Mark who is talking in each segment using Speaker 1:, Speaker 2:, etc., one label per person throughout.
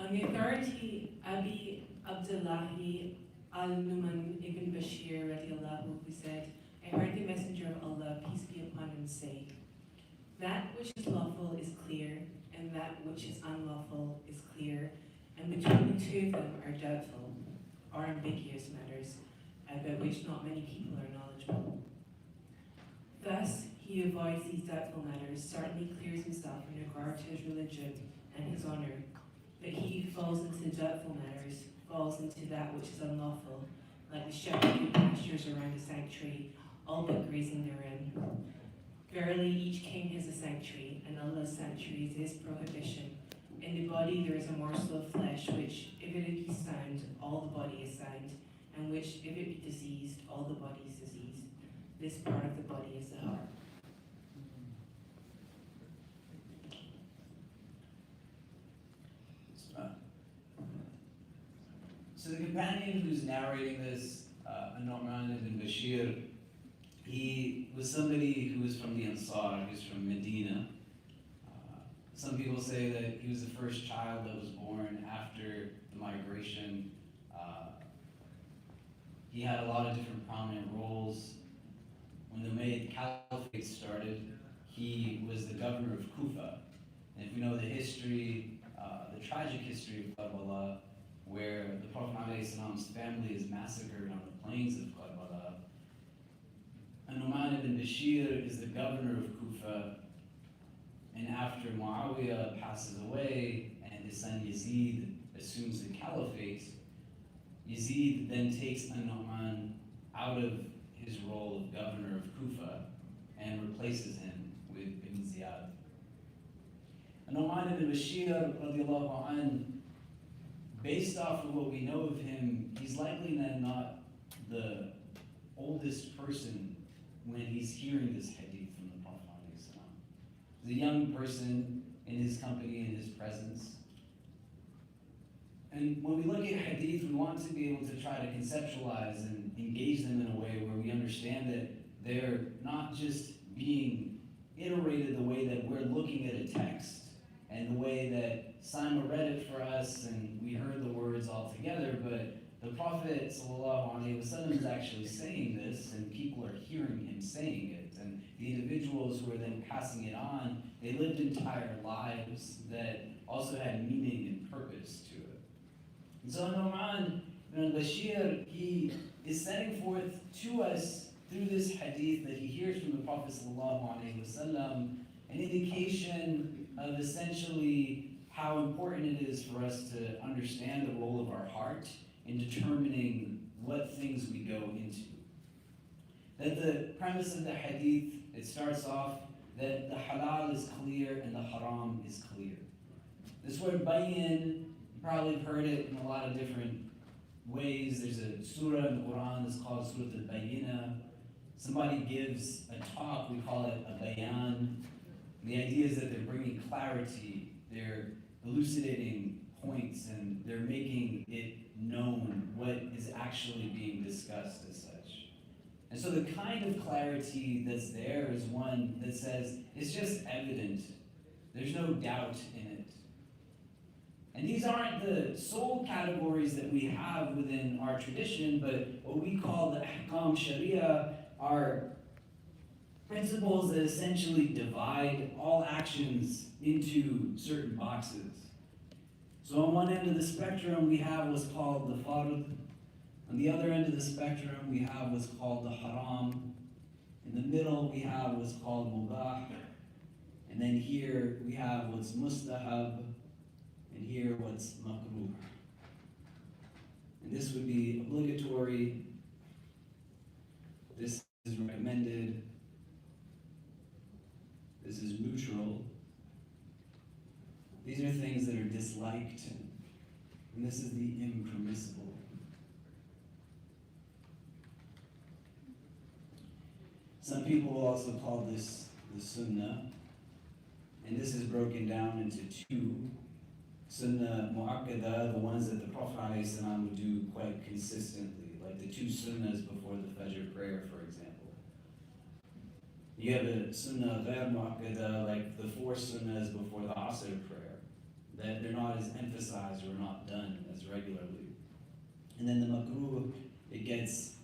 Speaker 1: On the authority Abi Abdullahi al-Numan ibn Bashir radiallahu, who said, I heard the Messenger of Allah, peace be upon him, say, that which is lawful is clear, and that which is unlawful is clear, and between the two of them are doubtful or ambiguous matters, about which not many people are knowledgeable. Thus, he who avoids these doubtful matters certainly clears himself in regard to his religion and his honour, but he who falls into the doubtful matters falls into that which is unlawful, like the shepherd who pastures around a sanctuary, all but grazing therein. Verily, each king has a sanctuary, and Allah's sanctuary is his prohibition. In the body there is a morsel of flesh, which, if it be sound, all the body is sound, and which, if it be diseased, all the body is diseased. This part of the body is the heart.
Speaker 2: So the companion who's narrating this, An-Nu'man ibn Bashir, he was somebody who was from the Ansar, he was from Medina. Some people say that he was the first child that was born after the migration. He had a lot of different prominent roles. When the Umayyad Caliphate started, he was the governor of Kufa. And if we know the history, the tragic history of Karbala, where the Prophet ﷺ's family is massacred on the plains of Karbala, An-Nu'man ibn Bashir is the governor of Kufa, and after Muawiyah passes away and his son Yazid assumes the caliphate, Yazid then takes An-Nu'man out of his role of governor of Kufa and replaces him with Ibn Ziyad. An-Nu'man ibn Bashir, radiallahu anh, based off of what we know of him, he's likely not the oldest person when he's hearing this hadith from the Prophet ﷺ. He's a young person in his company, in his presence. And when we look at hadith, we want to be able to try to conceptualize and engage them in a way where we understand that they're not just being iterated the way that we're looking at a text and the way that Simon read it for us and we heard the words all together, but the Prophet ﷺ is actually saying this and people are hearing him saying it. And the individuals who are then passing it on, they lived entire lives that also had meaning and purpose to it. And so An-Nu'man ibn Bashir, he is setting forth to us through this hadith that he hears from the Prophet ﷺ an indication of essentially how important it is for us to understand the role of our heart in determining what things we go into. That the premise of the hadith, it starts off that the halal is clear and the haram is clear. This word bayin, you probably have heard it in a lot of different ways. There's a surah in the Quran that's called Surah al-Bayyinah. Somebody gives a talk, we call it a bayan. The idea is that they're bringing clarity, they're elucidating points, and they're making it known what is actually being discussed as such. And so the kind of clarity that's there is one that says, it's just evident. There's no doubt in it. And these aren't the sole categories that we have within our tradition, but what we call the ahkam sharia are principles that essentially divide all actions into certain boxes. So on one end of the spectrum, we have what's called the fard. On the other end of the spectrum, we have what's called the haram. In the middle, we have what's called mubah. And then here, we have what's mustahab. And here, what's makruh. And this would be obligatory. This is recommended. This is neutral. These are things that are disliked. And this is the impermissible. Some people will also call this the sunnah. And this is broken down into two. Sunnah mu'akkada, the ones that the Prophet ﷺ would do quite consistently, like the two sunnahs before the Fajr prayer, for example. You have a sunnah ghair mu'akkada, like the four sunnahs before the Asr prayer. that they're not as emphasized or not done as regularly. And then the makruh, it gets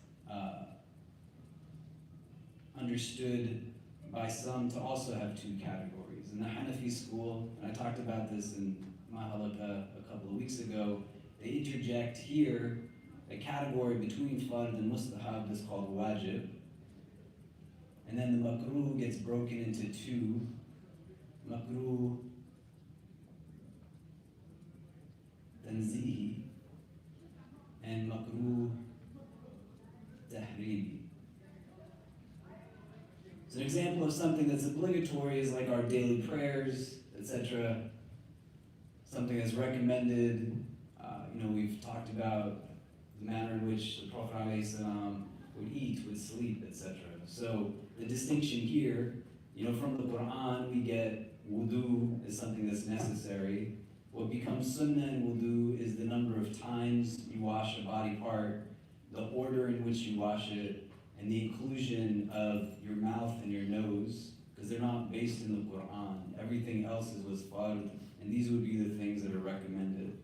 Speaker 2: understood by some to also have two categories. In the Hanafi school, and I talked about this in my halaqah a couple of weeks ago, they interject here a category between fard and mustahab that's called wajib. And then the makruh gets broken into two. Makruh tanzihi and makruh tahrimi. So an example of something that's obligatory is like our daily prayers, etc. Something that's recommended. We've talked about the manner in which the Prophet ﷺ would eat, would sleep, etc. So the distinction here, from the Quran, we get wudu is something that's necessary. What becomes sunnah in wudu is the number of times you wash a body part, the order in which you wash it, and the inclusion of your mouth and your nose, because they're not based in the Quran. Everything else was fard, and these would be the things that are recommended.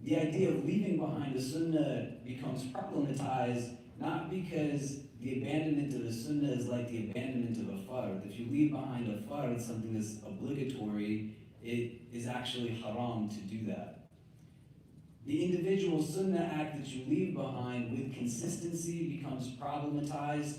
Speaker 2: The idea of leaving behind a sunnah becomes problematized, not because the abandonment of the sunnah is like the abandonment of a fard. If you leave behind a fard, something that's obligatory, it is actually haram to do that. The individual sunnah act that you leave behind with consistency becomes problematized,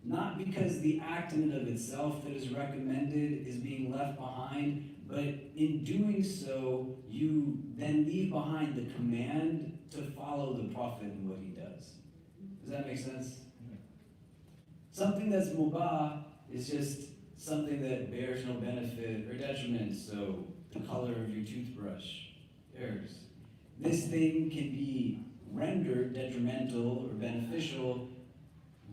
Speaker 2: not because the act in and of itself that is recommended is being left behind, but in doing so, you then leave behind the command to follow the Prophet and what he does. Does that make sense? Something that's mubah is just something that bears no benefit or detriment, so the color of your toothbrush bears. This thing can be rendered detrimental or beneficial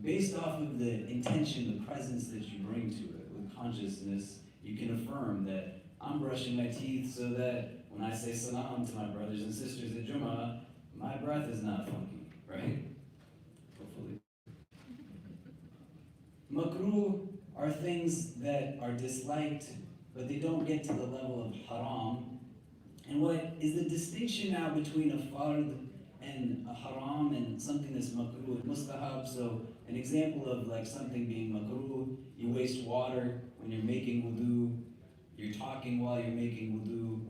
Speaker 2: based off of the intention, the presence that you bring to it. With consciousness, you can affirm that I'm brushing my teeth so that when I say salam to my brothers and sisters at Jummah, my breath is not funky, right? Hopefully. Makruh are things that are disliked, but they don't get to the level of haram. And what is the distinction now between a fard and a haram and something that's makruh and mustahab? So an example of like something being makruh, you waste water when you're making wudu, you're talking while you're making wudu,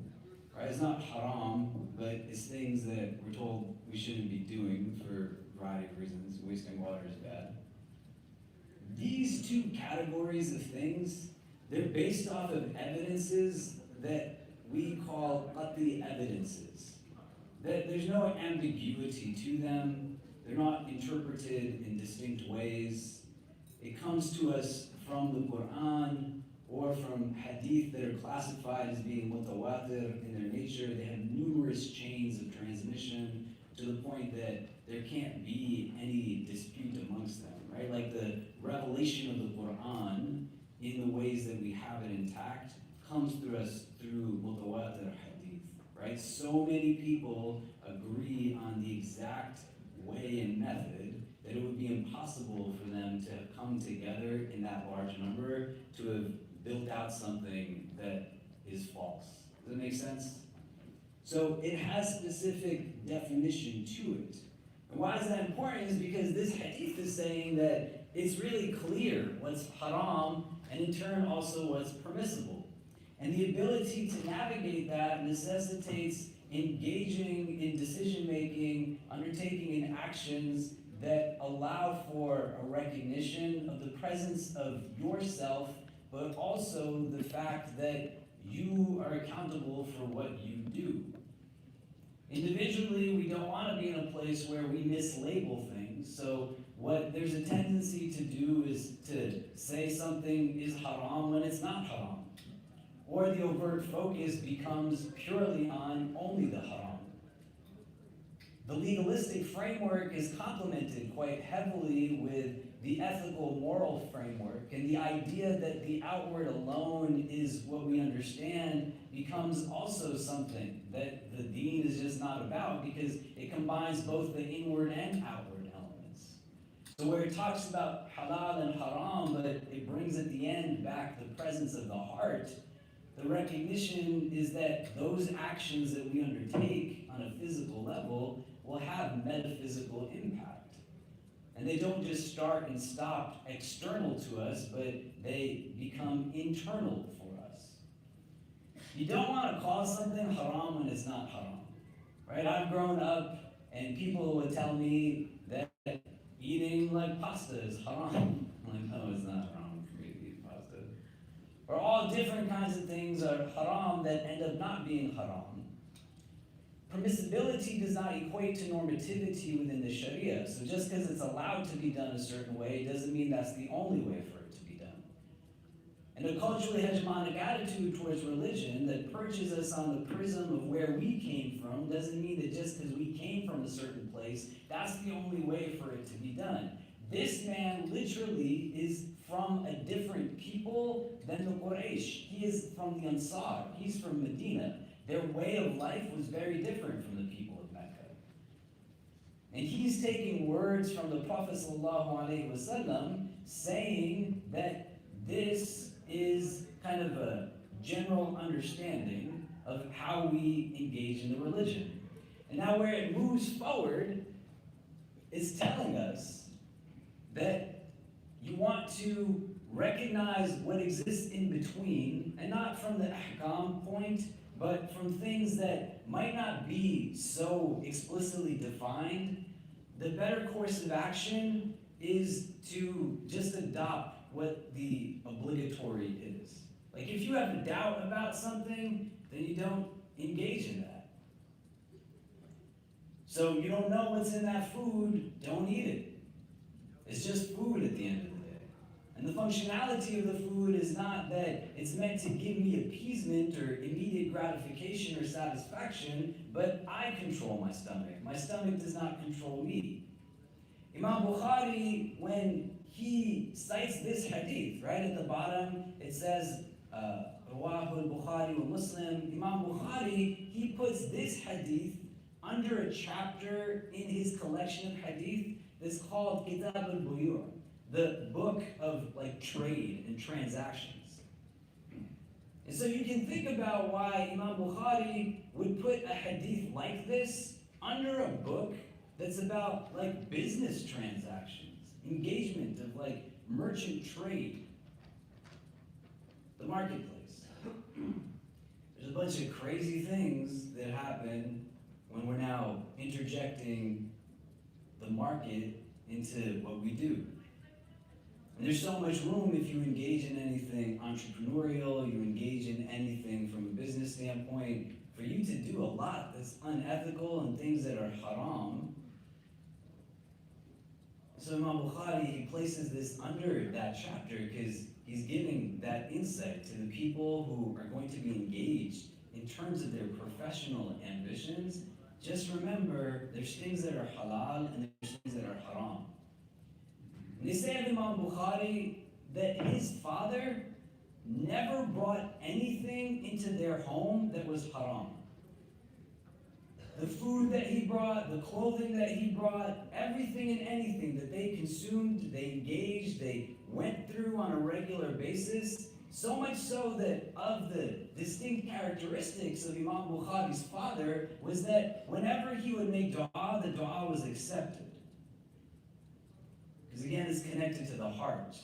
Speaker 2: right? It's not haram, but it's things that we're told we shouldn't be doing for a variety of reasons. Wasting water is bad. These two categories of things, they're based off of evidences that we call qat'i evidences. That there's no ambiguity to them. They're not interpreted in distinct ways. It comes to us from the Quran or from hadith that are classified as being mutawatir in their nature. They have numerous chains of transmission to the point that there can't be any dispute amongst them, right? Like the revelation of the Quran in the ways that we have it intact comes through us through mutawatir hadith, right? So many people agree on the exact way and method that it would be impossible for them to have come together in that large number to have built out something that is false. Does that make sense? So it has specific definition to it. And why is that important is because this hadith is saying that it's really clear what's haram and in turn also what's permissible. And the ability to navigate that necessitates engaging in decision-making, undertaking in actions that allow for a recognition of the presence of yourself, but also the fact that you are accountable for what you do. Individually, we don't want to be in a place where we mislabel things. So what there's a tendency to do is to say something is haram when it's not haram. Or the overt focus becomes purely on only the haram. The legalistic framework is complemented quite heavily with the ethical moral framework, and the idea that the outward alone is what we understand becomes also something that the deen is just not about, because it combines both the inward and outward elements. So where it talks about halal and haram, but it brings at the end back the presence of the heart, the recognition is that those actions that we undertake on a physical level will have metaphysical impact. And they don't just start and stop external to us, but they become internal for us. You don't want to call something haram when it's not haram, right? I've grown up and people would tell me that eating like pasta is haram. I'm like, no, it's not haram for me to eat pasta. Or all different kinds of things are haram that end up not being haram. Permissibility does not equate to normativity within the Sharia. So just because it's allowed to be done a certain way doesn't mean that's the only way for it to be done. And a culturally hegemonic attitude towards religion that perches us on the prism of where we came from doesn't mean that just because we came from a certain place, that's the only way for it to be done. This man literally is from a different people than the Quraysh. He is from the Ansar. He's from Medina. Their way of life was very different from the people of Mecca. And he's taking words from the Prophet ﷺ saying that this is kind of a general understanding of how we engage in the religion. And now where it moves forward is telling us that you want to recognize what exists in between, and not from the ahkam point, but from things that might not be so explicitly defined. The better course of action is to just adopt what the obligatory is. Like if you have a doubt about something, then you don't engage in that. So you don't know what's in that food, don't eat it. It's just food at the end of the day. And the functionality of the food is not that it's meant to give me appeasement or immediate gratification or satisfaction, but I control my stomach. My stomach does not control me. Imam Bukhari, when he cites this hadith, right at the bottom, it says, Rawahu al-Bukhari wa Muslim. Imam Bukhari, he puts this hadith under a chapter in his collection of hadith that's called Kitab al-Buyur, the book of like trade and transactions. And so you can think about why Imam Bukhari would put a hadith like this under a book that's about like business transactions, engagement of like merchant trade, the marketplace. There's a bunch of crazy things that happen when we're now interjecting the market into what we do. And there's so much room if you engage in anything entrepreneurial, you engage in anything from a business standpoint, for you to do a lot that's unethical and things that are haram. So Imam Bukhari, he places this under that chapter because he's giving that insight to the people who are going to be engaged in terms of their professional ambitions. Just remember, there's things that are halal and there's things that are haram. And they say of Imam Bukhari that his father never brought anything into their home that was haram. The food that he brought, the clothing that he brought, everything and anything that they consumed, they engaged, they went through on a regular basis, so much so that of the distinct characteristics of Imam Bukhari's father was that whenever he would make dua, the dua was accepted. Because again, it's connected to the heart.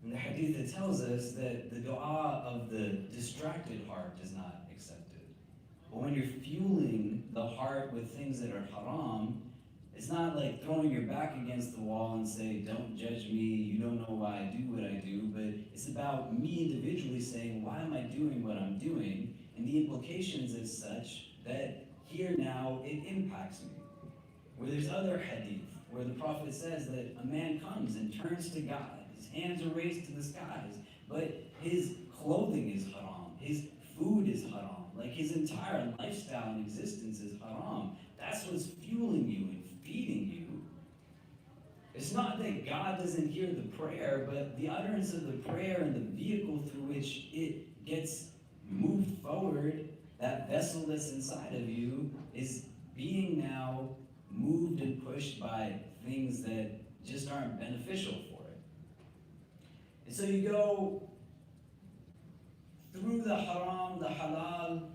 Speaker 2: And the hadith that tells us that the dua of the distracted heart is not accepted. But when you're fueling the heart with things that are haram, it's not like throwing your back against the wall and say, don't judge me, you don't know why I do what I do, but it's about me individually saying, why am I doing what I'm doing? And the implications is such that here now it impacts me. Where there's other hadith, where the Prophet says that a man comes and turns to God, his hands are raised to the skies, but his clothing is haram, his food is haram, like his entire lifestyle and existence is haram. That's what's fueling you and feeding you. It's not that God doesn't hear the prayer, but the utterance of the prayer and the vehicle through which it gets moved forward, that vessel that's inside of you, is being now moved and pushed by things that just aren't beneficial for it. And so you go through the haram, the halal.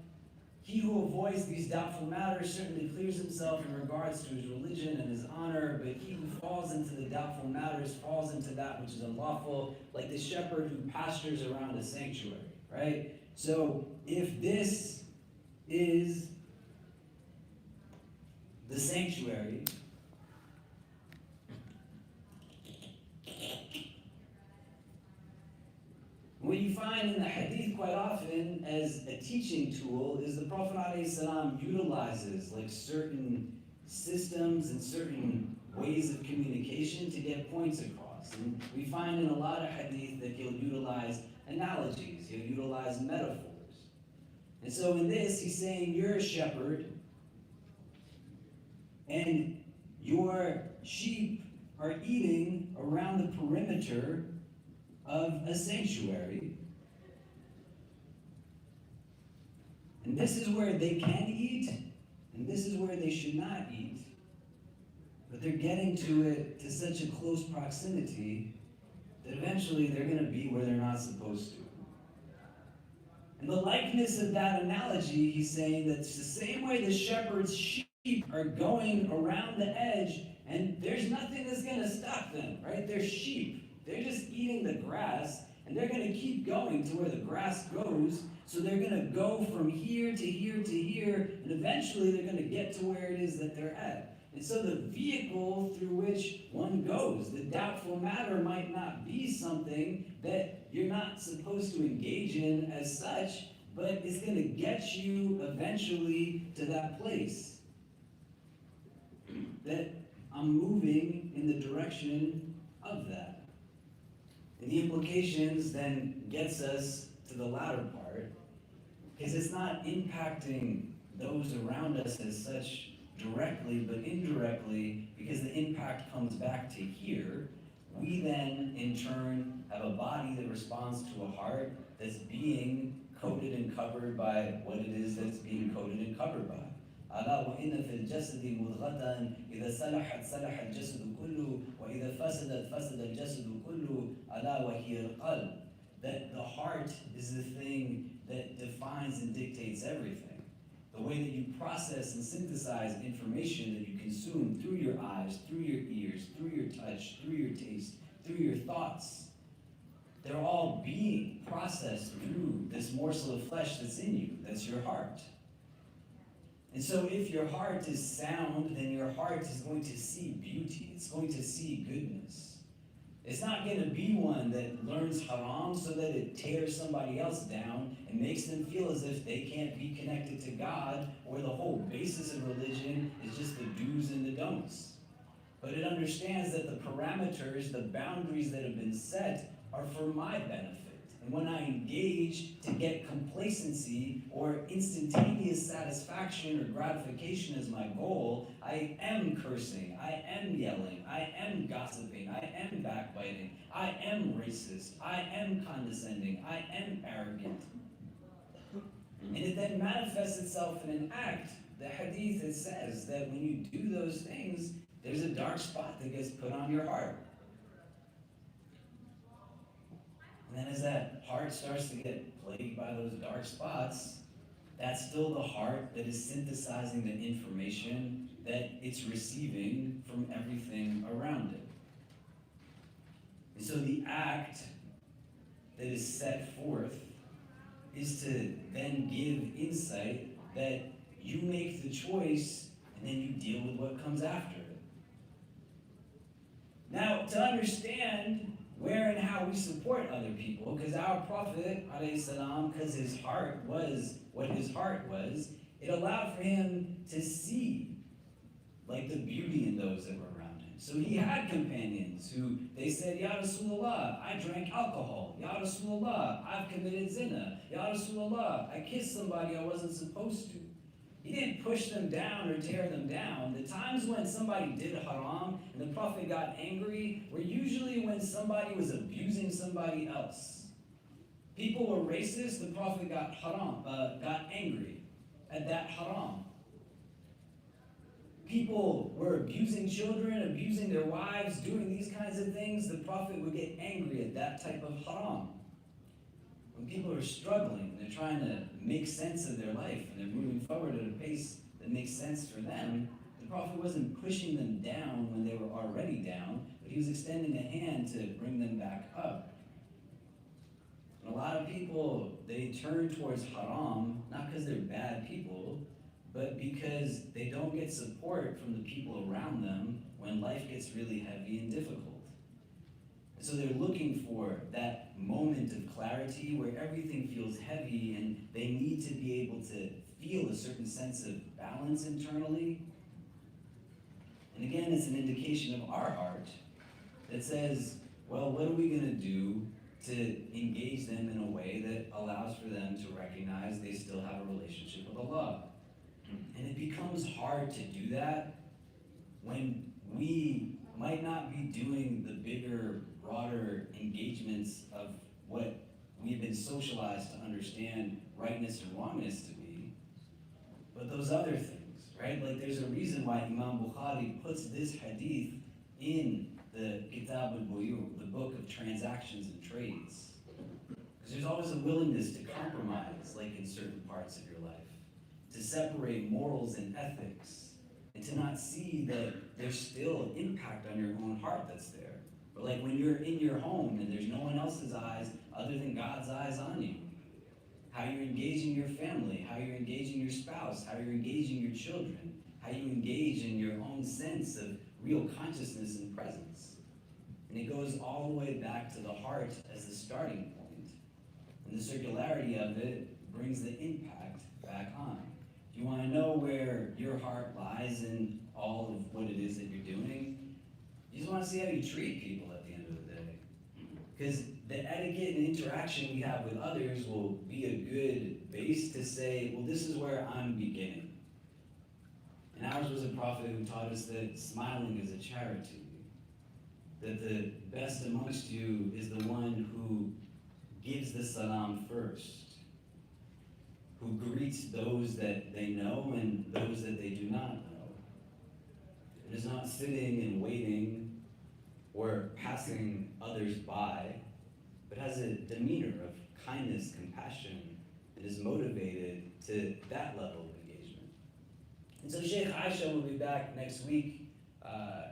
Speaker 2: He who avoids these doubtful matters certainly clears himself in regards to his religion and his honor, but he who falls into the doubtful matters falls into that which is unlawful, like the shepherd who pastures around a sanctuary, right? So if this is the sanctuary, what you find in the hadith quite often as a teaching tool is the Prophet ﷺ utilizes like certain systems and certain ways of communication to get points across. And we find in a lot of hadith that he'll utilize analogies, he'll utilize metaphors. And so in this, he's saying you're a shepherd and your sheep are eating around the perimeter of a sanctuary. And this is where they can eat, and this is where they should not eat. But they're getting to it to such a close proximity that eventually they're going to be where they're not supposed to. And the likeness of that analogy, he's saying that it's the same way the shepherd's sheep are going around the edge, and there's nothing that's going to stop them, right? They're sheep. They're just eating the grass, and they're going to keep going to where the grass goes. So they're going to go from here to here to here, and eventually they're going to get to where it is that they're at. And so the vehicle through which one goes, the doubtful matter might not be something that you're not supposed to engage in as such, but it's going to get you eventually to that place. That I'm moving in the direction of that. And the implications then gets us to the latter part, because it's not impacting those around us as such directly, but indirectly, because the impact comes back to here. We then, in turn, have a body that responds to a heart that's being coated and covered by what it is that's being coated and covered by. ألا وإن في الجسد مضغة إذا صلحت صلح الجسد كله وإذا فسدت فسد الجسد كله ألا وهي القلب. That the heart is the thing that defines and dictates everything. The way that you process and synthesize information that you consume through your eyes, through your ears, through your touch, through your taste, through your thoughts, they're all being processed through this morsel of flesh that's in you, that's your heart. And so if your heart is sound, then your heart is going to see beauty. It's going to see goodness. It's not going to be one that learns haram so that it tears somebody else down and makes them feel as if they can't be connected to God, or the whole basis of religion is just the do's and the don'ts. But it understands that the parameters, the boundaries that have been set are for my benefit. And when I engage to get complacency or instantaneous satisfaction or gratification as my goal, I am cursing, I am yelling, I am gossiping, I am backbiting, I am racist, I am condescending, I am arrogant. And it then manifests itself in an act. The hadith, it says that when you do those things, there's a dark spot that gets put on your heart. And then as that heart starts to get plagued by those dark spots, that's still the heart that is synthesizing the information that it's receiving from everything around it. And so the act that is set forth is to then give insight that you make the choice and then you deal with what comes after it. Now, to understand where and how we support other people, because our Prophet, ﷺ, because his heart was what his heart was, it allowed for him to see like the beauty in those that were around him. So he had companions who, they said, Ya Rasulullah, I drank alcohol. Ya Rasulullah, I've committed zina. Ya Rasulullah, I kissed somebody I wasn't supposed to. He didn't push them down or tear them down. The times when somebody did haram and the Prophet got angry were usually when somebody was abusing somebody else. People were racist, the Prophet got angry at that haram. People were abusing children, abusing their wives, doing these kinds of things. The Prophet would get angry at that type of haram. when people are struggling and they're trying to make sense of their life and they're moving forward at a pace that makes sense for them, the Prophet wasn't pushing them down when they were already down, but he was extending a hand to bring them back up. And a lot of people, they turn towards haram, not because they're bad people, but because they don't get support from the people around them when life gets really heavy and difficult. And so they're looking for that moment of clarity where everything feels heavy and they need to be able to feel a certain sense of balance internally. And again, it's an indication of our heart that says, well, what are we going to do to engage them in a way that allows for them to recognize they still have a relationship with Allah? And it becomes hard to do that when we might not be doing the bigger, broader engagements of what we've been socialized to understand rightness and wrongness to be, but those other things, right? Like there's a reason why Imam Bukhari puts this hadith in the Kitab al-Buyu, the book of transactions and trades. Because there's always a willingness to compromise, like in certain parts of your life, to separate morals and ethics, and to not see that there's still impact on your own heart that's there. But like when you're in your home and there's no one else's eyes other than God's eyes on you, how you're engaging your family, how you're engaging your spouse, how you're engaging your children, how you engage in your own sense of real consciousness and presence. And it goes all the way back to the heart as the starting point. And the circularity of it brings the impact back on. If you want to know where your heart lies in all of what it is that you're doing, you just want to see how you treat people at the end of the day. Because the etiquette and interaction we have with others will be a good base to say, well, this is where I'm beginning. And ours was a prophet who taught us that smiling is a charity. That the best amongst you is the one who gives the salam first, who greets those that they know and those that they do not know. It is not sitting and waiting or passing others by, but has a demeanor of kindness, compassion, and is motivated to that level of engagement. And so Sheikh Aisha will be back next week,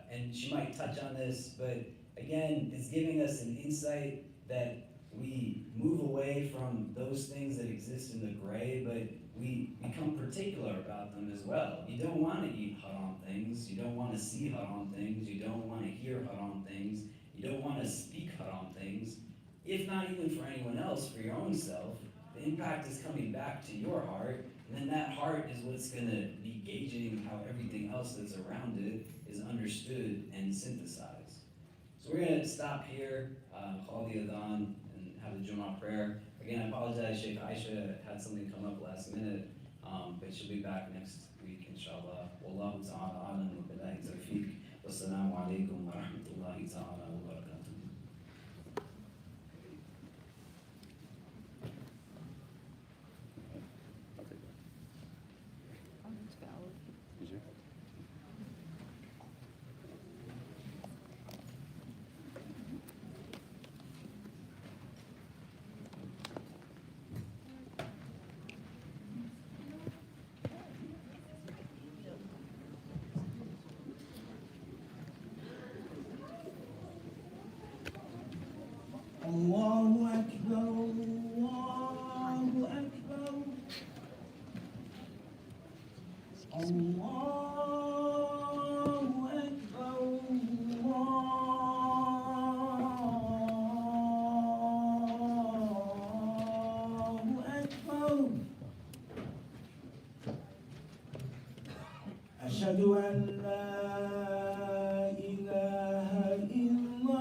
Speaker 2: and she might touch on this, but again, it's giving us an insight that we move away from those things that exist in the gray, but we become particular about them as well. You don't want to eat haram things, you don't want to see haram things, you don't want to hear haram things, you don't want to speak haram things. If not even for anyone else, for your own self, the impact is coming back to your heart, and then that heart is what's going to be gauging how everything else that's around it is understood and synthesized. So we're going to stop here, call the adhan, and have the Jummah prayer. Again, I apologize, Sheikh Aisha had something come up last minute, but she'll be back next week, inshallah. Wallahu ta'ala alam wa billahi tawfiq. Wassalamu alaikum wa rahmatullahi ta'ala wa barakatuh.
Speaker 3: Allahu Akbar, Allahu Akbar, Allahu Akbar, Allahu Akbar. Ashhadu an la ilaha illallah.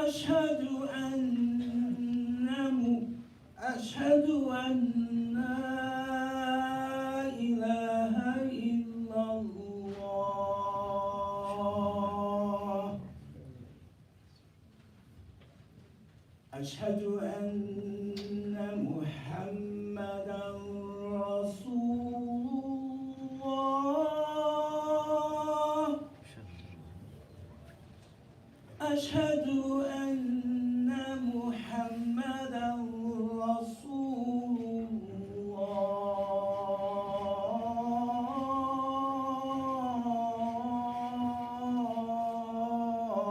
Speaker 3: أشهد أن لا إله إلا الله. أشهد أن محمدا أشهد أن محمدا رسول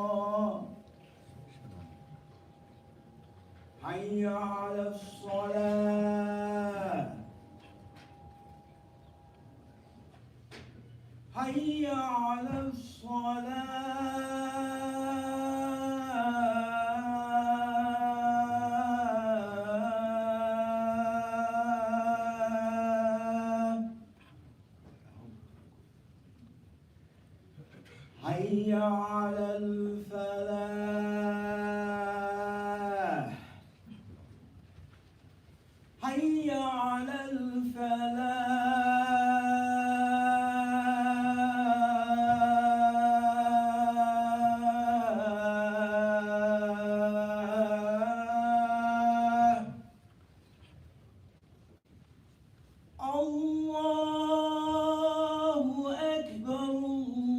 Speaker 3: الله. حي على الصلاة. حي على الصلاة. حي على الفلاح. حي على الفلاح. الله أكبر. الله.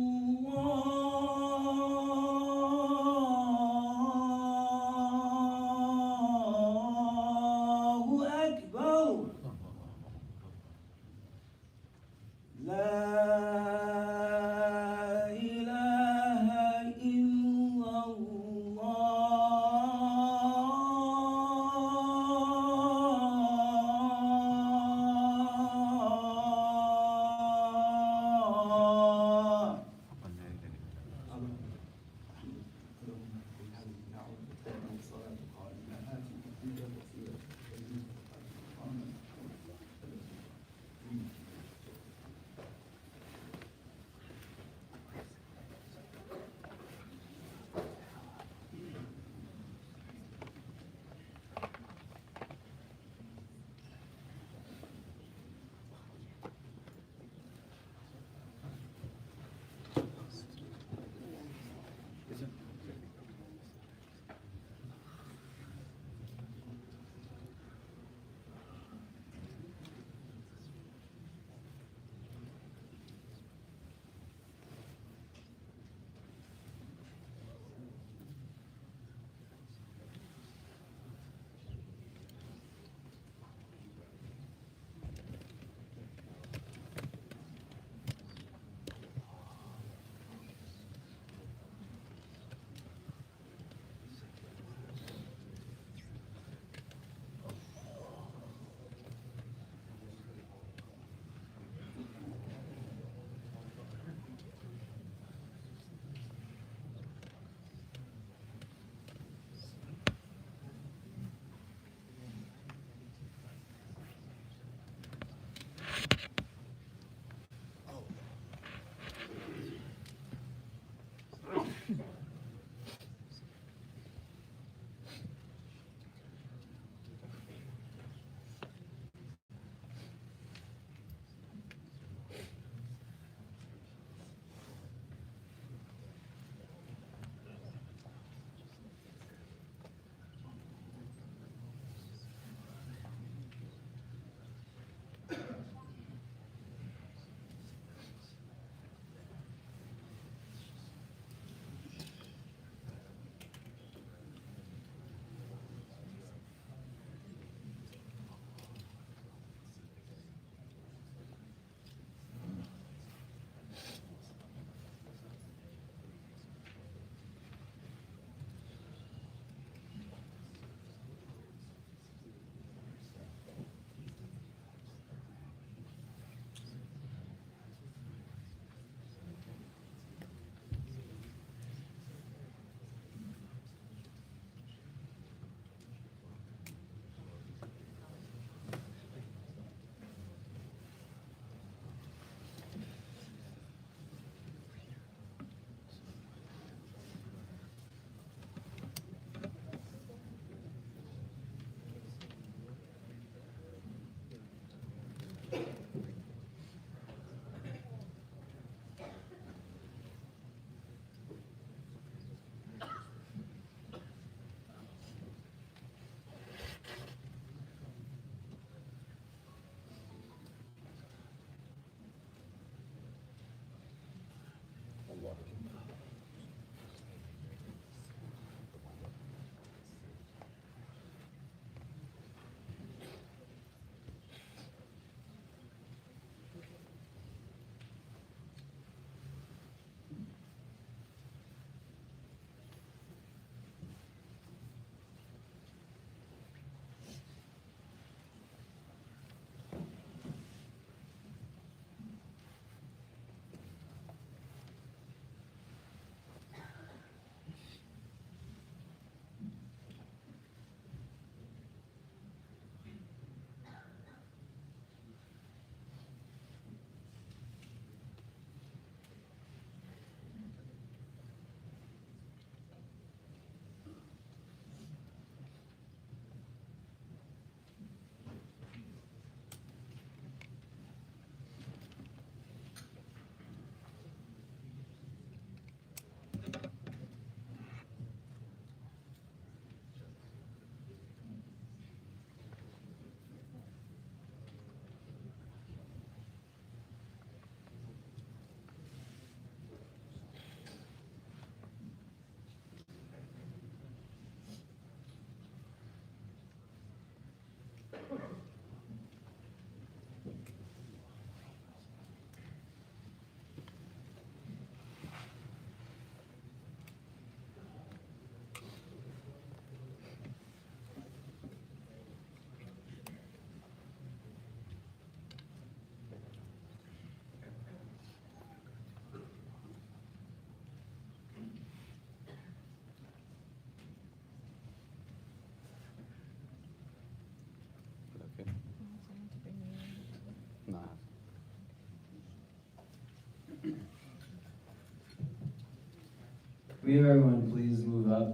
Speaker 2: We have everyone please move up.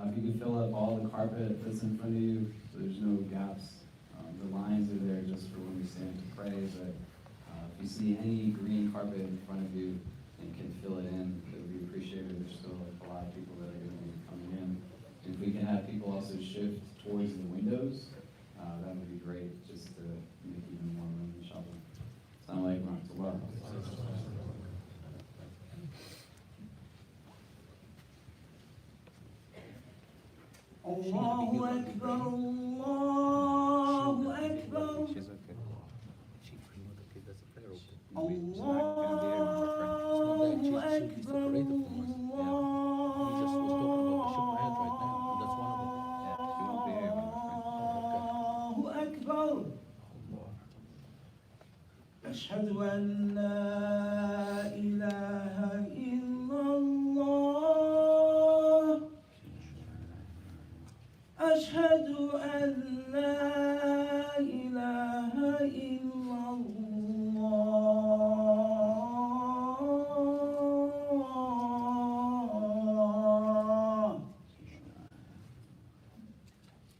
Speaker 2: If you could fill up all the carpet that's in front of you, so there's no gaps. The lines are there just for when we stand to pray, but if you see any green carpet in front of you and can fill it in, it would be appreciated. There's still a lot of people that are going to be coming in. If we can have people also shift towards the windows, that would be great, just to make even more room, inshallah. Assalamu alaikum wa rahmatullah.
Speaker 3: الله أكبر الله أكبر الله أكبر أشهد أن لا إله إلا الله أشهد أن لا إله إلا الله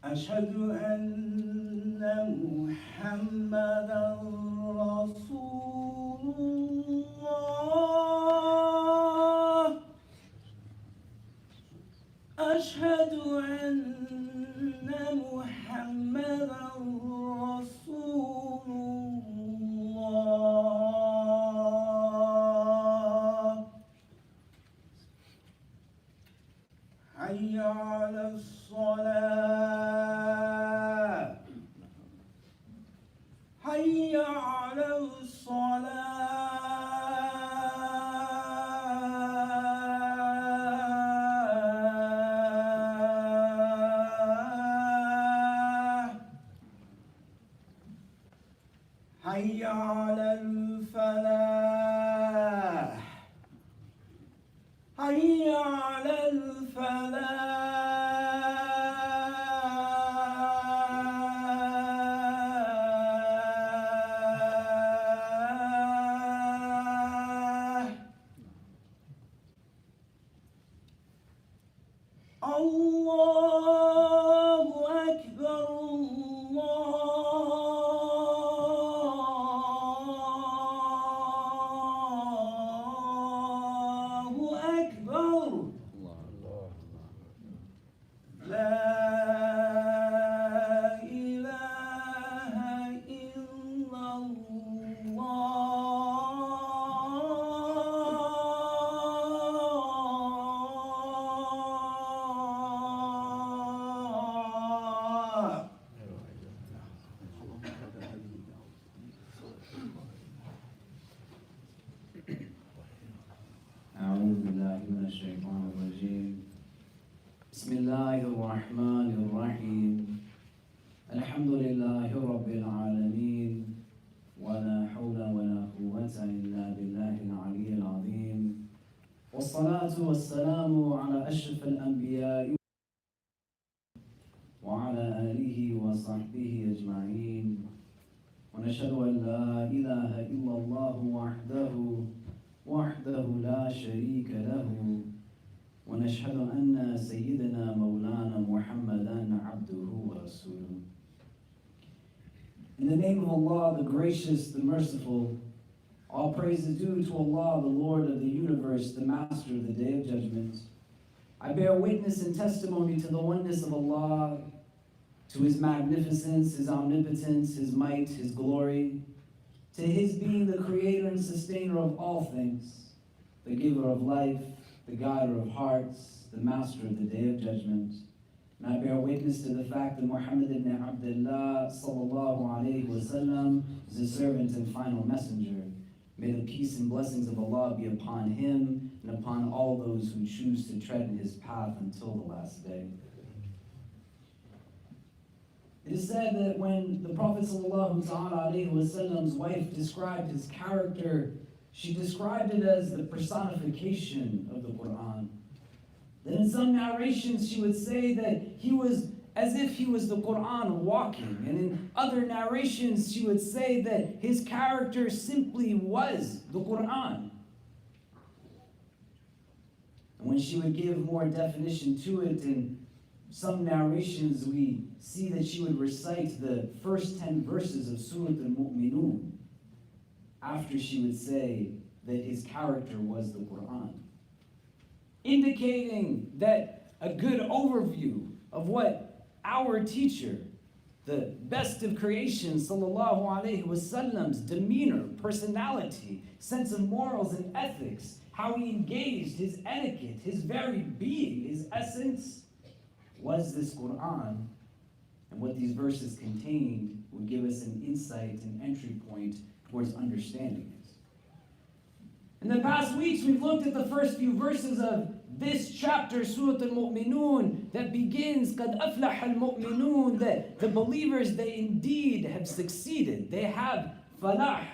Speaker 3: أشهد أن محمدا رسول الله أشهد أن محمدا رسول الله حي على الصلاة حي على الصلاة حي على الفلاح حي على الفلاح الله أكبر الله أكبر لا إله إلا الله
Speaker 2: أعوذ بالله من الشيطان الرجيم بسم الله الرحمن الرحيم الحمد لله رب العالمين ولا حول ولا قوة إلا بالله العلي العظيم والصلاة والسلام على أشرف الأنبياء وعلى آله وصحبه أجمعين ونشهد أن لا إله إلا الله وحده لا شريك له ونشهد أن سيدنا مولانا محمدا عبده ورسوله. In the name of Allah, the gracious, the merciful, all praise is due to Allah, the Lord of the universe, the master of the day of judgment. I bear witness and testimony to the oneness of Allah, to His magnificence, His omnipotence, His might, His glory, to His being the creator and sustainer of all things, the giver of life, the guider of hearts, the master of the day of judgment. And I bear witness to the fact that Muhammad ibn Abdullah sallallahu alayhi wasallam is his servant and final messenger. May the peace and blessings of Allah be upon him and upon all those who choose to tread in his path until the last day. It is said that when the Prophet sallallahu alayhi wasallam's wife described his character, she described it as the personification of the Quran. That in some narrations she would say that he was as if he was the Quran walking, and in other narrations she would say that his character simply was the Quran. And when she would give more definition to it, in some narrations we see that she would recite the first 10 verses of Surah Al-Mu'minun after she would say that his character was the Quran, indicating that a good overview of what our teacher, the best of creation, sallallahu alaihi wasallam's demeanor, personality, sense of morals and ethics, how he engaged, his etiquette, his very being, his essence, was this Quran. And what these verses contained would give us an insight, an entry point towards understanding it. In the past weeks, we've looked at the first few verses of this chapter, Surah Al-Mu'minun, that begins, قَدْ أَفْلَحَ الْمُؤْمِنُونَ, that the believers, they indeed have succeeded. They have falah,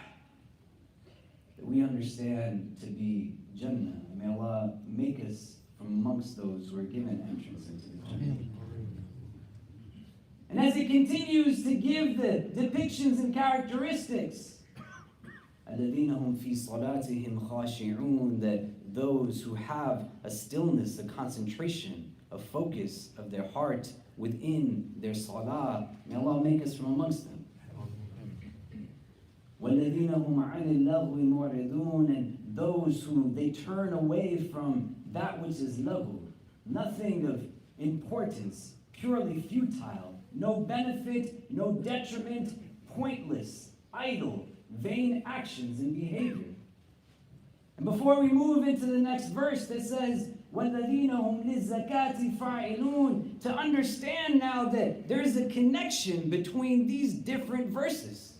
Speaker 2: that we understand to be Jummah. May Allah make us from amongst those who are given entrance into the Jummah. And as it continues to give the depictions and characteristics, الَّذِينَ هُمْ فِي صَلَاتِهِمْ خَاشِعُونَ, that those who have a stillness, a concentration, a focus of their heart within their salah, may Allah make us from amongst them. وَالَّذِينَ هُمْ عَنِ اللَّغْوِ مُعْرِضُونَ, and those who they turn away from that which is laghu, nothing of importance, purely futile, no benefit, no detriment, pointless, idle, vain actions and behavior. And before we move into the next verse that says, وَالَّذِينَ هُمْ لِلزَّكَاةِ فَاعِلُونَ, to understand now that there is a connection between these different verses.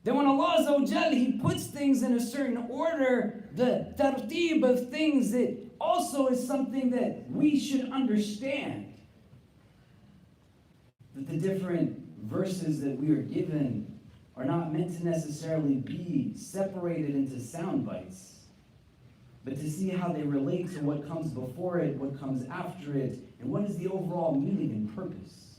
Speaker 2: That when Allah Azza wa Jal, He puts things in a certain order, the tartib of things, it also is something that we should understand. That the different verses that we are given are not meant to necessarily be separated into sound bites, but to see how they relate to what comes before it, what comes after it, and what is the overall meaning and purpose.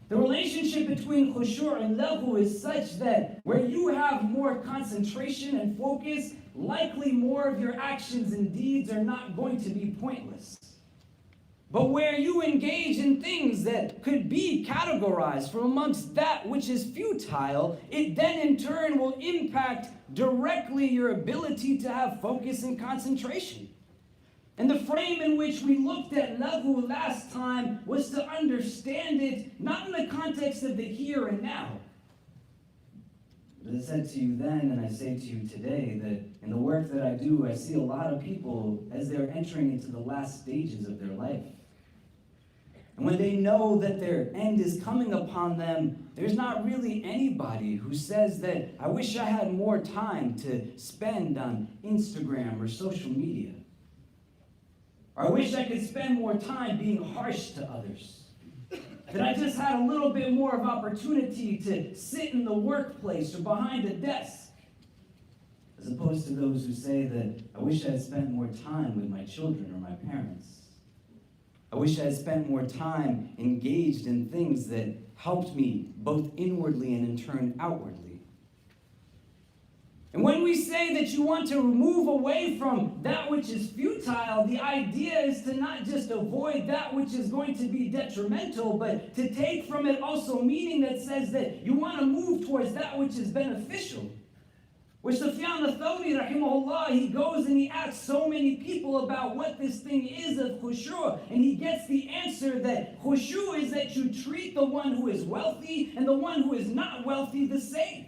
Speaker 2: The relationship between khushu' and lahu is such that where you have more concentration and focus, likely more of your actions and deeds are not going to be pointless. But where you engage in things that could be categorized from amongst that which is futile, it then in turn will impact directly your ability to have focus and concentration. And the frame in which we looked at lahu last time was to understand it not in the context of the here and now. But I said to you then, and I say to you today, that in the work that I do, I see a lot of people as they're entering into the last stages of their life. And when they know that their end is coming upon them, there's not really anybody who says that, I wish I had more time to spend on Instagram or social media. Or I wish I could spend more time being harsh to others. That I just had a little bit more of opportunity to sit in the workplace or behind a desk. As opposed to those who say that, I wish I had spent more time with my children or my parents. I wish I had spent more time engaged in things that helped me both inwardly and in turn outwardly. And when we say that you want to move away from that which is futile, the idea is to not just avoid that which is going to be detrimental, but to take from it also meaning that says that you want to move towards that which is beneficial. Where Sufyan al-Thawri, rahimahullah, he goes and he asks so many people about what this thing is of khushu', and he gets the answer that khushu' is that you treat the one who is wealthy and the one who is not wealthy the same.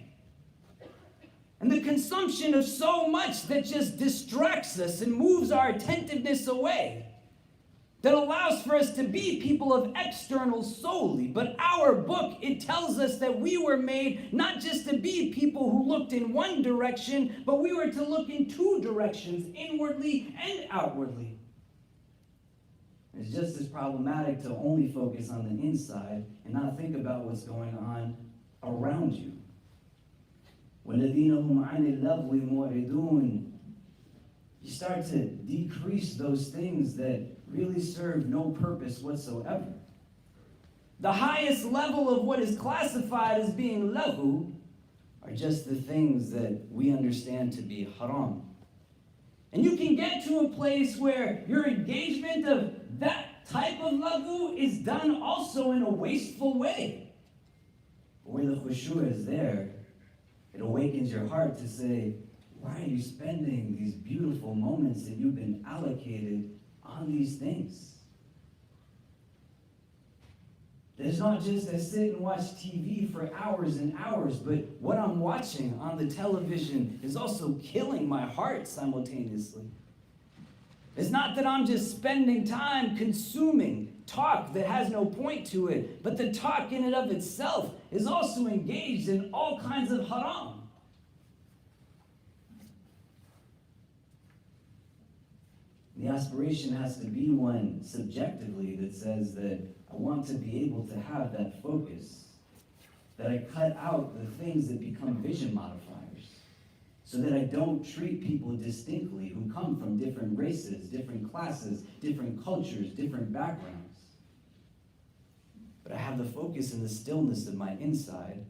Speaker 2: And the consumption of so much that just distracts us and moves our attentiveness away.
Speaker 4: that allows for us to be people of externals solely. But our book, it tells us that we were made not just to be people who looked in one direction, but we were to look in two directions, inwardly and outwardly. It's just as problematic to only focus on the inside and not think about what's going on around you. وَالَّذِينَ هُمْ عَنِ اللَّغْوِ مُعْرِضُونَ. You start to decrease those things that really serve no purpose whatsoever. The highest level of what is classified as being lahu are just the things that we understand to be haram. And you can get to a place where your engagement of that type of lahu is done also in a wasteful way. But where the khushu' is there, it awakens your heart to say, why are you spending these beautiful moments that you've been allocated on these things? There's not just I sit and watch TV for hours and hours, but what I'm watching on the television is also killing my heart simultaneously. It's not that I'm just spending time consuming talk that has no point to it, but the talk in and of itself is also engaged in all kinds of haram. The aspiration has to be one subjectively that says that I want to be able to have that focus, that I cut out the things that become vision modifiers, so that I don't treat people distinctly who come from different races, different classes, different cultures, different backgrounds. But I have the focus and the stillness of my inside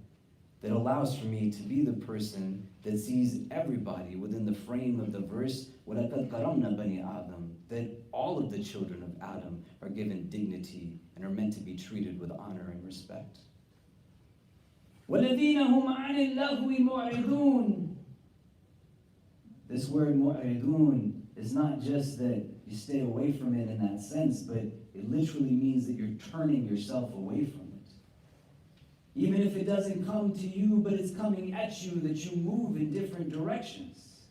Speaker 4: that allows for me to be the person that sees everybody within the frame of the verse, وَلَقَدْ كَرَمْنَا بَنِي آدَمَ, that all of the children of Adam are given dignity and are meant to be treated with honor and respect. وَالَّذِينَ هُمْ عَنِ اللَّغْوِ مُعْرِضُونَ. This word mu'ridun is not just that you stay away from it in that sense, but it literally means that you're turning yourself away from it. Even if it doesn't come to you, but it's coming at you, that you move in different directions.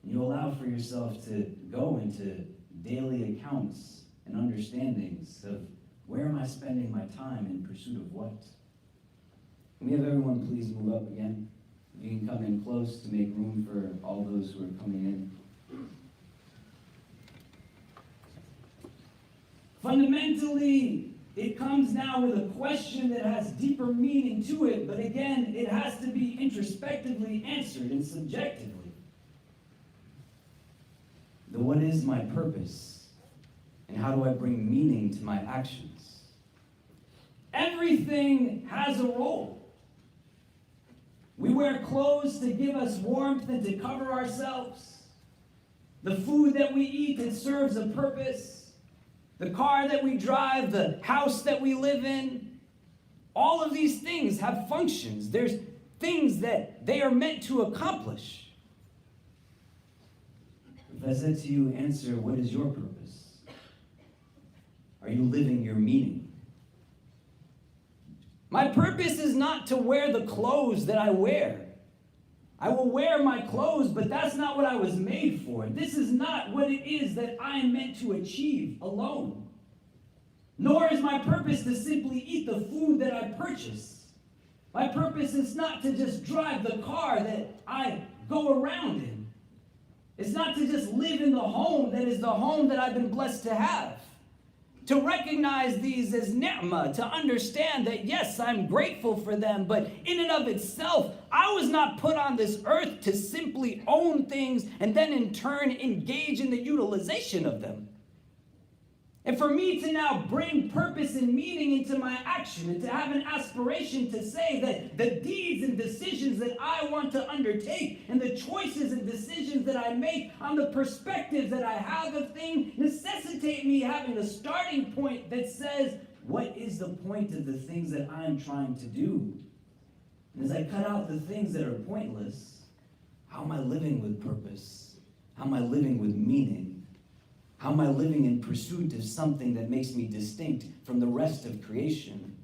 Speaker 4: You allow for yourself to go into daily accounts and understandings of where am I spending my time in pursuit of what? Can we have everyone please move up again? You can come in close to make room for all those who are coming in. Fundamentally, it comes now with a question that has deeper meaning to it, but again, it has to be introspectively answered and subjectively. The what is my purpose, and how do I bring meaning to my actions? Everything has a role. We wear clothes to give us warmth and to cover ourselves. The food that we eat, it serves a purpose. The car that we drive, the house that we live in, all of these things have functions. There's things that they are meant to accomplish. If I said to you, answer, what is your purpose? Are you living your meaning? My purpose is not to wear the clothes that I wear. I will wear my clothes, but that's not what I was made for. This is not what it is that I am meant to achieve alone. Nor is my purpose to simply eat the food that I purchase. My purpose is not to just drive the car that I go around in. It's not to just live in the home that is the home that I've been blessed to have. To recognize these as ni'mah, to understand that yes, I'm grateful for them, but in and of itself, I was not put on this earth to simply own things and then in turn engage in the utilization of them. And for me to now bring purpose and meaning into my action and to have an aspiration to say that the deeds and decisions that I want to undertake and the choices and decisions that I make on the perspectives that I have of things necessitate me having a starting point that says, what is the point of the things that I'm trying to do? And as I cut out the things that are pointless, how am I living with purpose? How am I living with meaning? How am I living in pursuit of something that makes me distinct from the rest of creation?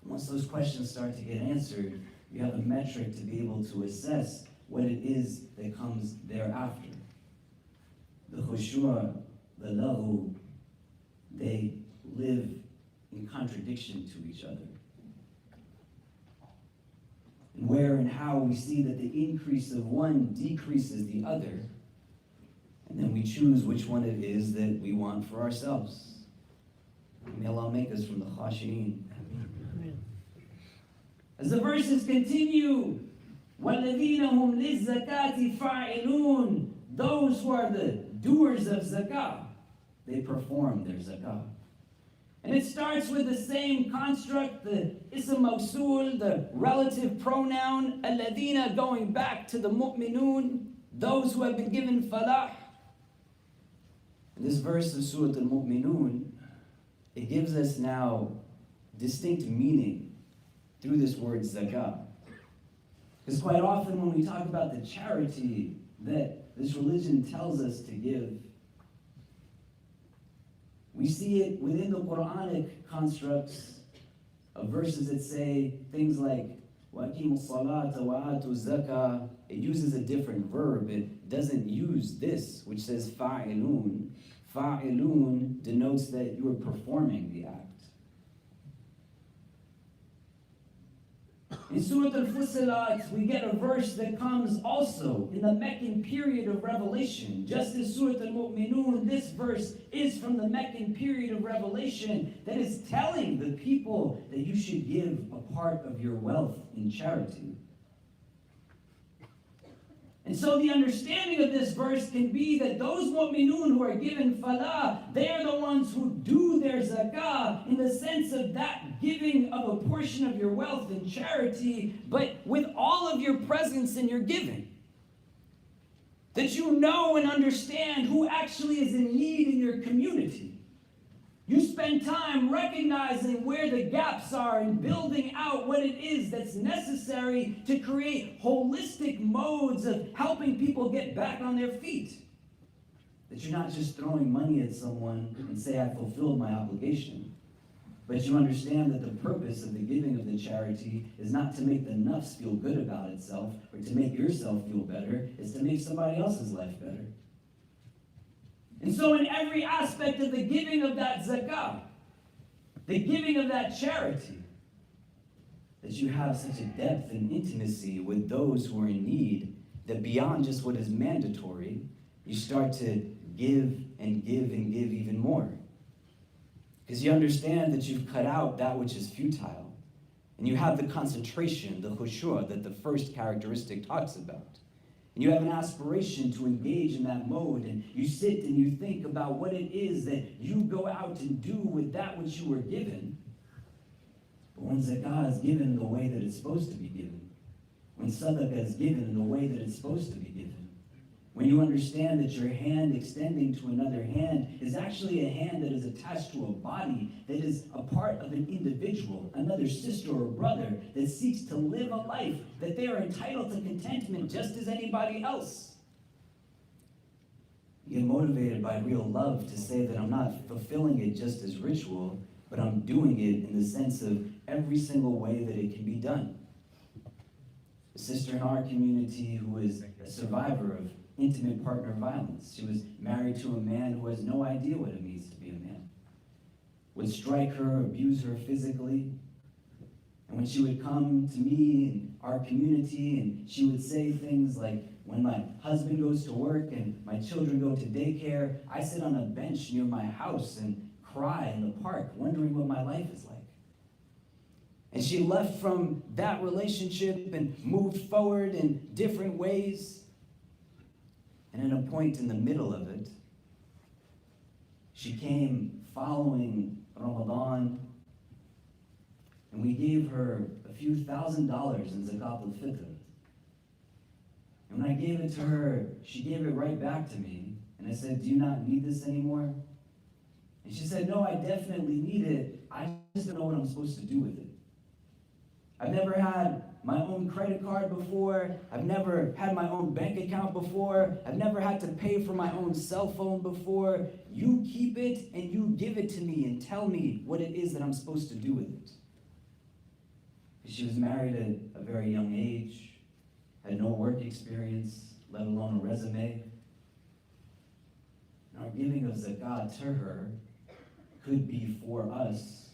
Speaker 4: Once those questions start to get answered, you have a metric to be able to assess what it is that comes thereafter. the khushu', the lahu, they live in contradiction to each other. And where and how we see that the increase of one decreases the other, and then we choose which one it is that we want for ourselves. May Allah make us from the khashi'in. As the verses continue, وَالَّذِينَ هُمْ لِلزَّكَاةِ فَاعِلُونَ, those who are the doers of zakah, they perform their zakah. And it starts with the same construct, the ism mawsul, the relative pronoun, alladhina, going back to the mu'minun, those who have been given falah. In this verse of Surah Al-Mu'minun, it gives us now distinct meaning through this word zakah. Because quite often when we talk about the charity that this religion tells us to give, we see it within the Quranic constructs of verses that say things like وَأَقِيمُوا الصَّلَاةَ وَآتُوا الزَّكَاةَ. It uses a different verb. It doesn't use this, which says فَاعِلُونَ. Fa'ilun denotes that you are performing the act. In Surah Al-Fussilat, we get a verse that comes also in the Meccan period of revelation. Just as Surah Al-Mu'minun, this verse is from the Meccan period of revelation that is telling the people that you should give a part of your wealth in charity. And so the understanding of this verse can be that those mu'minun who are given falah, they are the ones who do their zakah in the sense of that giving of a portion of your wealth in charity, but with all of your presence in your giving. That you know and understand who actually is in need in your community. You spend time recognizing where the gaps are and building out what it is that's necessary to create holistic modes of helping people get back on their feet. That you're not just throwing money at someone and say, I fulfilled my obligation. But you understand that the purpose of the giving of the charity is not to make the nafs feel good about itself or to make yourself feel better. It's to make somebody else's life better. And so in every aspect of the giving of that zakah, the giving of that charity, that you have such a depth and intimacy with those who are in need, that beyond just what is mandatory, you start to give and give and give even more. Because you understand that you've cut out that which is futile. And you have the concentration, the khushu' that the first characteristic talks about. And you have an aspiration to engage in that mode, and you sit and you think about what it is that you go out and do with that which you were given. But when zakah is given in the way that it's supposed to be given, when sadaqah is given in the way that it's supposed to be given, when you understand that your hand extending to another hand is actually a hand that is attached to a body that is a part of an individual, another sister or brother that seeks to live a life that they are entitled to contentment just as anybody else. You get motivated by real love to say that I'm not fulfilling it just as ritual, but I'm doing it in the sense of every single way that it can be done. A sister in our community who is a survivor of intimate partner violence. She was married to a man who has no idea what it means to be a man. Would strike her, abuse her physically. And when she would come to me and our community and she would say things like, when my husband goes to work and my children go to daycare, I sit on a bench near my house and cry in the park, wondering what my life is like. And she left from that relationship and moved forward in different ways. And at a point in the middle of it, she came following Ramadan, and we gave her a few $1,000s in zakat al-fitr. And when I gave it to her, she gave it right back to me. And I said, do you not need this anymore? And she said, no, I definitely need it. I just don't know what I'm supposed to do with it. I've never had my own credit card before. I've never had my own bank account before. I've never had to pay for my own cell phone before. You keep it and you give it to me and tell me what it is that I'm supposed to do with it. She was married at a very young age, had no work experience, let alone a resume. And our giving of zakah to her could be for us,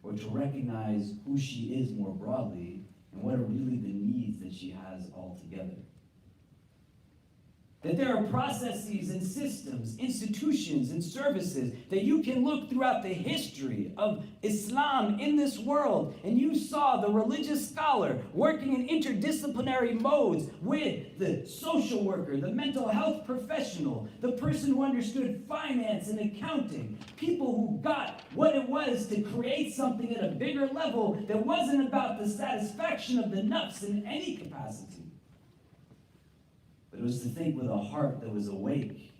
Speaker 4: or to recognize who she is more broadly, and what are really the needs that she has altogether. That there are processes and systems, institutions and services that you can look throughout the history of Islam in this world, and you saw the religious scholar working in interdisciplinary modes with the social worker, the mental health professional, the person who understood finance and accounting, people who got what it was to create something at a bigger level that wasn't about the satisfaction of the nafs in any capacity. But it was to think with a heart that was awake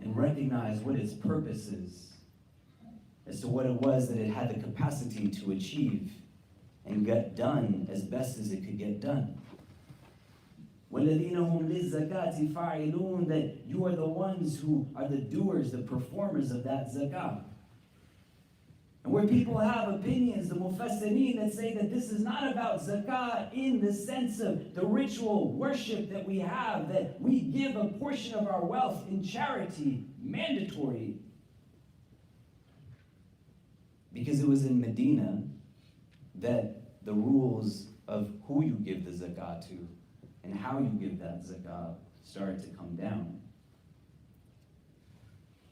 Speaker 4: and recognize what its purpose is, as to what it was that it had the capacity to achieve and get done as best as it could get done. وَالَّذِينَ هُمْ لِلزَّكَاةِ فَاعِلُونَ, that you are the ones who are the doers, the performers of that zakah. And where people have opinions, the mufassirin, that say that this is not about zakah in the sense of the ritual worship that we have, that we give a portion of our wealth in charity, mandatory. Because it was in Medina that the rules of who you give the zakah to and how you give that zakah started to come down.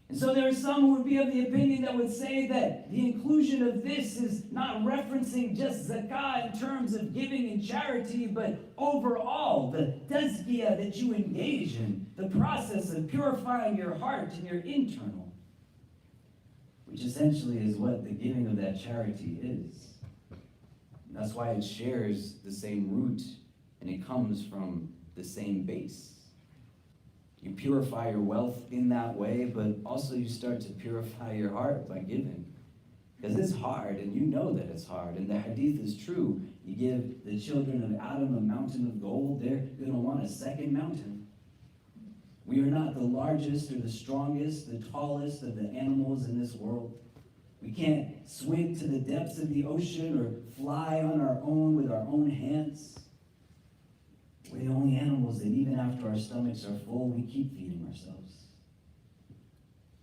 Speaker 4: And so there are some who would be of the opinion that would say that the inclusion of this is not referencing just zakah in terms of giving and charity, but overall, the tazkiyah that you engage in, the process of purifying your heart and your internal, which essentially is what the giving of that charity is. And that's why it shares the same root and it comes from the same base. You purify your wealth in that way, but also you start to purify your heart by giving. Because it's hard, and you know that it's hard, and the hadith is true. You give the children of Adam a mountain of gold, they're going to want a second mountain. We are not the largest or the strongest, the tallest of the animals in this world. We can't swim to the depths of the ocean or fly on our own with our own hands. We're the only animals that even after our stomachs are full, we keep feeding ourselves.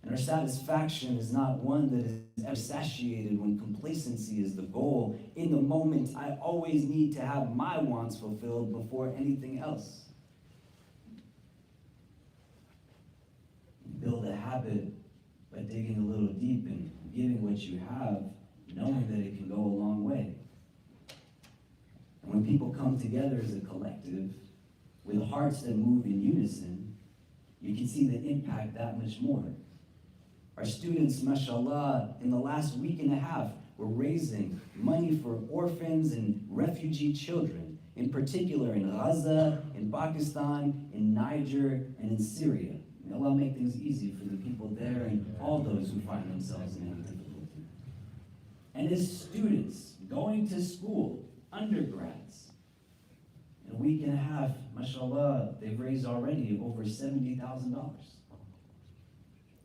Speaker 4: And our satisfaction is not one that is ever satiated when complacency is the goal. In the moment, I always need to have my wants fulfilled before anything else. You build a habit by digging a little deep and giving what you have, knowing that it can go a long way. And when people come together as a collective, with hearts that move in unison, you can see the impact that much more. Our students, mashallah, in the last week and a half, were raising money for orphans and refugee children, in particular in Gaza, in Pakistan, in Niger, and in Syria. May Allah make things easy for the people there and all those who find themselves in any difficulty. And as students going to school, undergrads, in a week and a half, mashallah, they've raised already over $70,000.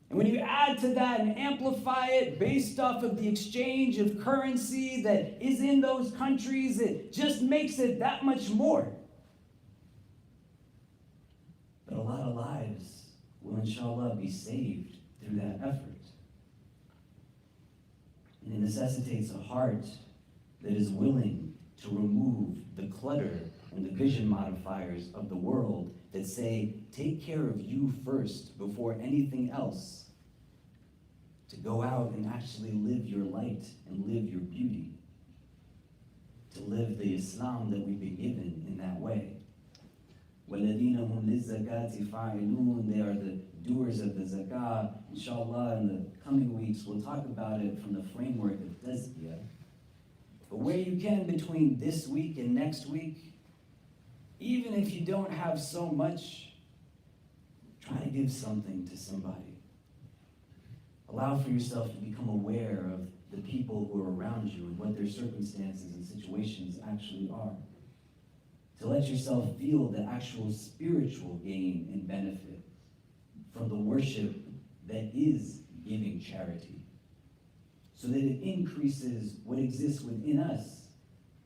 Speaker 4: And when you add to that and amplify it based off of the exchange of currency that is in those countries, it just makes it that much more. But a lot of lives will inshallah be saved through that effort. And it necessitates a heart that is willing to remove the clutter and the vision modifiers of the world that say, take care of you first before anything else, to go out and actually live your light and live your beauty, to live the Islam that we've been given in that way. وَالَّذِينَ هُمْ لِلزَّكَاةِ فَاعِلُونَ, they are the doers of the zakah. Inshallah, in the coming weeks, we'll talk about it from the framework of tazkiyah. But where you can between this week and next week, even if you don't have so much, try to give something to somebody. Allow for yourself to become aware of the people who are around you and what their circumstances and situations actually are. To let yourself feel the actual spiritual gain and benefit from the worship that is giving charity, so that it increases what exists within us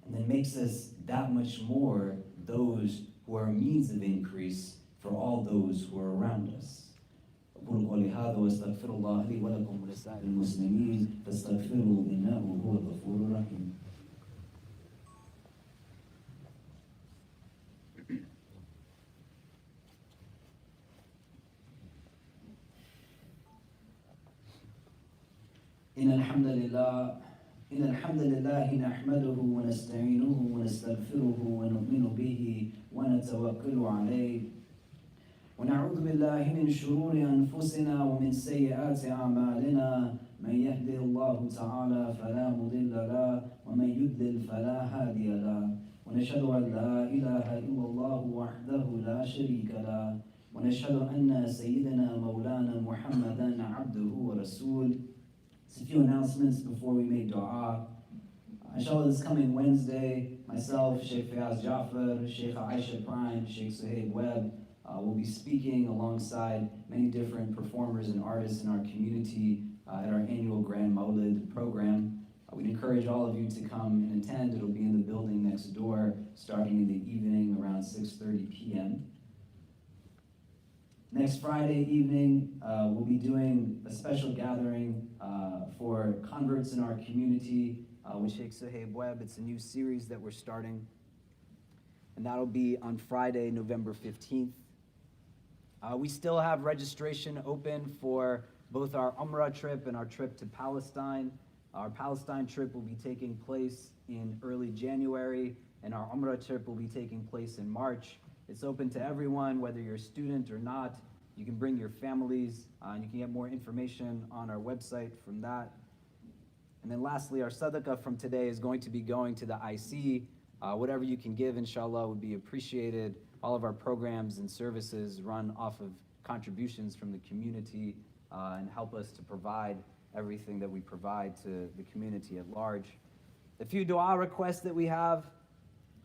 Speaker 4: and then makes us that much more those who are a means of increase for all those who are around us. أقول قولي هذا وأستغفر الله لي ولكم ولسائر المسلمين فاستغفروه إنه هو الغفور الرحيم. إن الحمد لله نحمده ونستعينه ونستغفره ونؤمن به ونتوكل عليه ونعوذ بالله من شرور أنفسنا ومن سيئات أعمالنا من يهده الله تعالى فلا مضل له ومن يضلل فلا هادي له ونشهد أن لا إله إلا الله وحده لا شريك له ونشهد أن سيدنا مولانا محمدا عبده ورسوله. Just a few announcements before we make dua. Inshallah, this coming Wednesday, myself, Sheikh Fayaz Jafar, Sheikh Aisha Prime, Sheikh Suhaib Webb, will be speaking alongside many different performers and artists in our community at our annual Grand Maulid program. We'd encourage all of you to come and attend. It'll be in the building next door, starting in the evening around 6:30 p.m. Next Friday evening, we'll be doing a special gathering for converts in our community with Sheikh Suhaib Webb. It's a new series that we're starting, and that'll be on Friday, November 15th. We still have registration open for both our Umrah trip and our trip to Palestine. Our Palestine trip will be taking place in early January, and our Umrah trip will be taking place in March. It's open to everyone, whether you're a student or not. You can bring your families, and you can get more information on our website from that. And then lastly, our sadaqah from today is going to be going to the IC. Whatever you can give, inshallah, would be appreciated. All of our programs and services run off of contributions from the community and help us to provide everything that we provide to the community at large. A few dua requests that we have.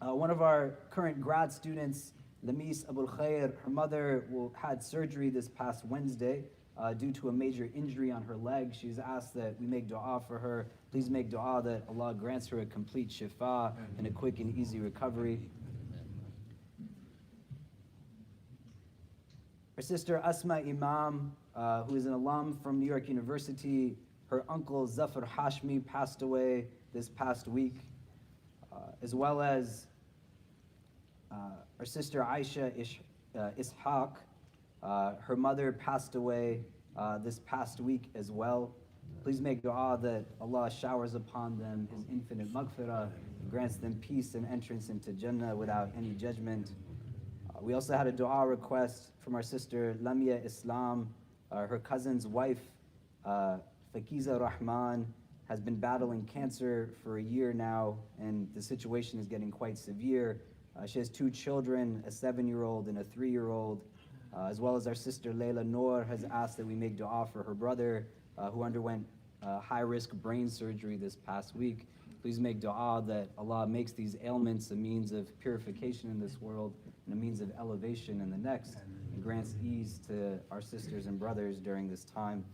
Speaker 4: One of our current grad students, Lamis Abul Khair, her mother had surgery this past Wednesday due to a major injury on her leg. She's asked that we make dua for her. Please make dua that Allah grants her a complete shifa and a quick and easy recovery. Our sister Asma Imam, who is an alum from New York University, her uncle Zafar Hashmi passed away this past week, as well as our sister Aisha Ishaq. Her mother passed away this past week as well. Please make dua that Allah showers upon them His infinite maghfirah, grants them peace and entrance into Jannah without any judgment. We also had a dua request from our sister Lamia Islam. Her cousin's wife, Fakiza Rahman, has been battling cancer for a year now, and the situation is getting quite severe. She has 2 children, a 7-year-old and a 3-year-old, as well as our sister Layla Noor has asked that we make dua for her brother who underwent high-risk brain surgery this past week. Please make dua that Allah makes these ailments a means of purification in this world and a means of elevation in the next, and grants ease to our sisters and brothers during this time.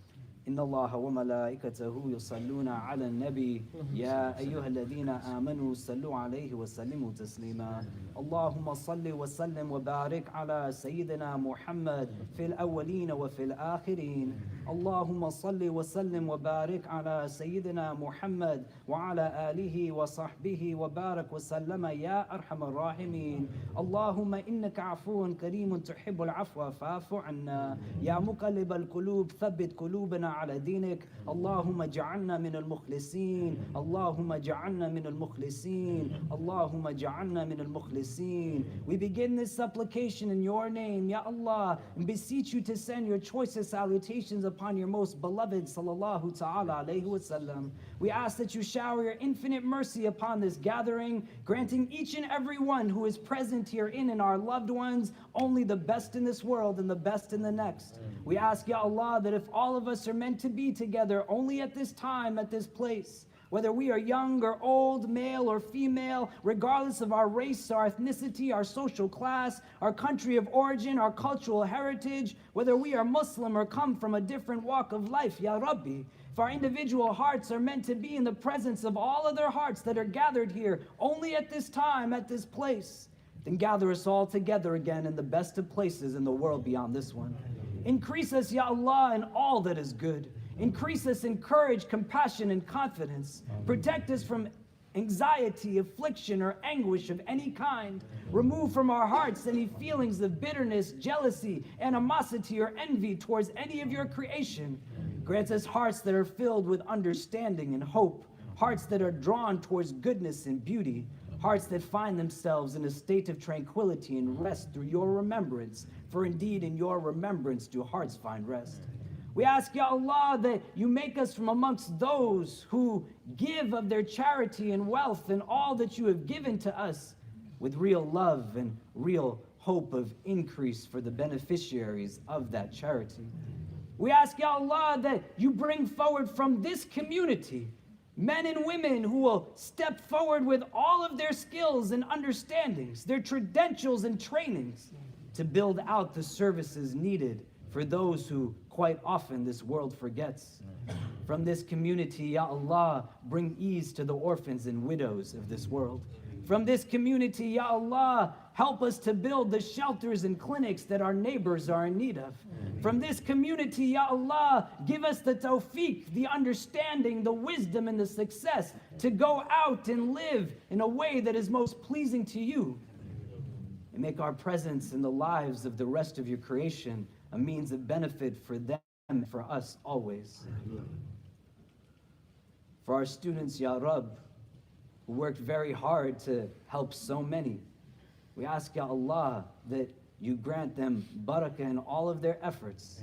Speaker 4: إن الله وملائكته يصلون على النبي يا أيها الذين آمنوا صلوا عليه وسلموا تسليما اللهم صل وسلم وبارك على سيدنا محمد في الأولين وفي الآخرين اللهم صل وسلم وبارك على سيدنا محمد وعلى آله وصحبه وبارك وسلم يا أرحم الراحمين اللهم إنك عفو كريم تحب العفو فاعف عنا يا مقلب القلوب ثبت قلوبنا على دينك اللهم اجعلنا من المخلصين اللهم اجعلنا من المخلصين اللهم اجعلنا من المخلصين. We begin this supplication in your name, Ya Allah, and beseech you to send your choicest salutations upon your most beloved sallallahu ta'ala alayhi wa sallam. We ask that you shower your infinite mercy upon this gathering, granting each and every one who is present herein and our loved ones only the best in this world and the best in the next. We ask, Ya Allah, that if all of us are meant to be together only at this time, at this place, whether we are young or old, male or female, regardless of our race, our ethnicity, our social class, our country of origin, our cultural heritage, whether we are Muslim or come from a different walk of life, Ya Rabbi, if our individual hearts are meant to be in the presence of all other hearts that are gathered here only at this time, at this place, then gather us all together again in the best of places in the world beyond this one. Increase us, Ya Allah, in all that is good. Increase us in courage, compassion, and confidence. Protect us from anxiety, affliction, or anguish of any kind. Remove from our hearts any feelings of bitterness, jealousy, animosity, or envy towards any of your creation. Grant us hearts that are filled with understanding and hope, hearts that are drawn towards goodness and beauty, hearts that find themselves in a state of tranquility and rest through your remembrance, for indeed in your remembrance do hearts find rest. We ask, Ya Allah, that you make us from amongst those who give of their charity and wealth and all that you have given to us with real love and real hope of increase for the beneficiaries of that charity. We ask, Ya Allah, that you bring forward from this community men and women who will step forward with all of their skills and understandings, their credentials and trainings to build out the services needed for those who quite often this world forgets. From this community, Ya Allah, bring ease to the orphans and widows of this world. From this community, Ya Allah, help us to build the shelters and clinics that our neighbors are in need of. From this community, Ya Allah, give us the tawfiq, the understanding, the wisdom, and the success to go out and live in a way that is most pleasing to you. And make our presence in the lives of the rest of your creation a means of benefit for them and for us always. For our students, Ya Rabb, who worked very hard to help so many, we ask, Ya Allah, that you grant them barakah in all of their efforts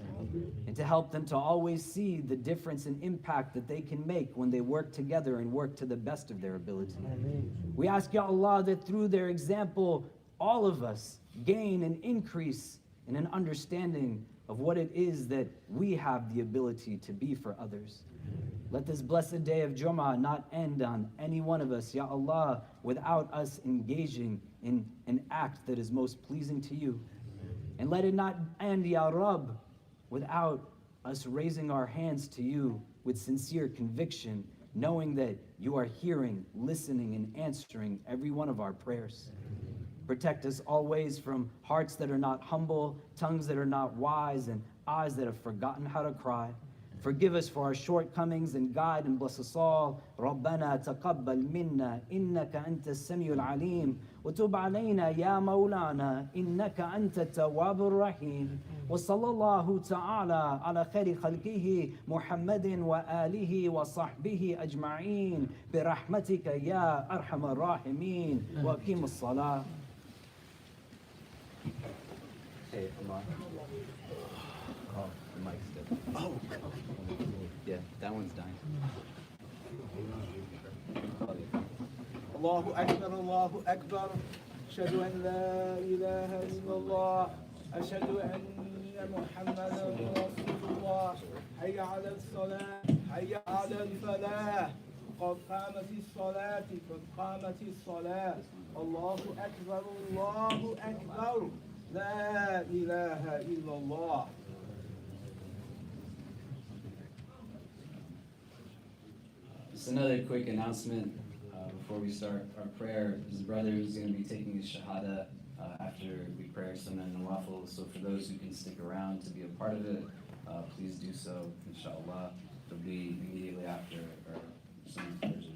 Speaker 4: and to help them to always see the difference and impact that they can make when they work together and work to the best of their ability. We ask, Ya Allah, that through their example, all of us gain an increase in an understanding of what it is that we have the ability to be for others. Let this blessed day of Jummah not end on any one of us, Ya Allah, without us engaging in an act that is most pleasing to you. And let it not end, Ya Rabb, without us raising our hands to you with sincere conviction, knowing that you are hearing, listening, and answering every one of our prayers. Protect us always from hearts that are not humble, tongues that are not wise, and eyes that have forgotten how to cry. Forgive us for our shortcomings and guide and bless us all. ربنا تقبل منا إنك أنت السميع العليم وتب علينا يا مولانا إنك أنت التواب الرحيم وصلى الله تعالى على خير خلقه محمد وآله وصحبه أجمعين برحمتك يا أرحم الراحمين وأقيم الصلاة. Hey, Allah. Oh, the mic's dead. Oh, yeah, that one's dying.
Speaker 3: الله أكبر الله أكبر أشهد أن لا إله إلا الله أشهد أن محمدا رسول الله حي على الصلاة حي على الفلاح قد قامت الصلاة قد قامت الصلاة الله أكبر الله أكبر لا إله إلا الله.
Speaker 2: Just another quick announcement before we start our prayer. His brother is going to be taking his shahada after we pray Sunnah and Nawafil. So for those who can stick around to be a part of it, please do so, inshallah. It'll be immediately after our Sunnah prayers are done.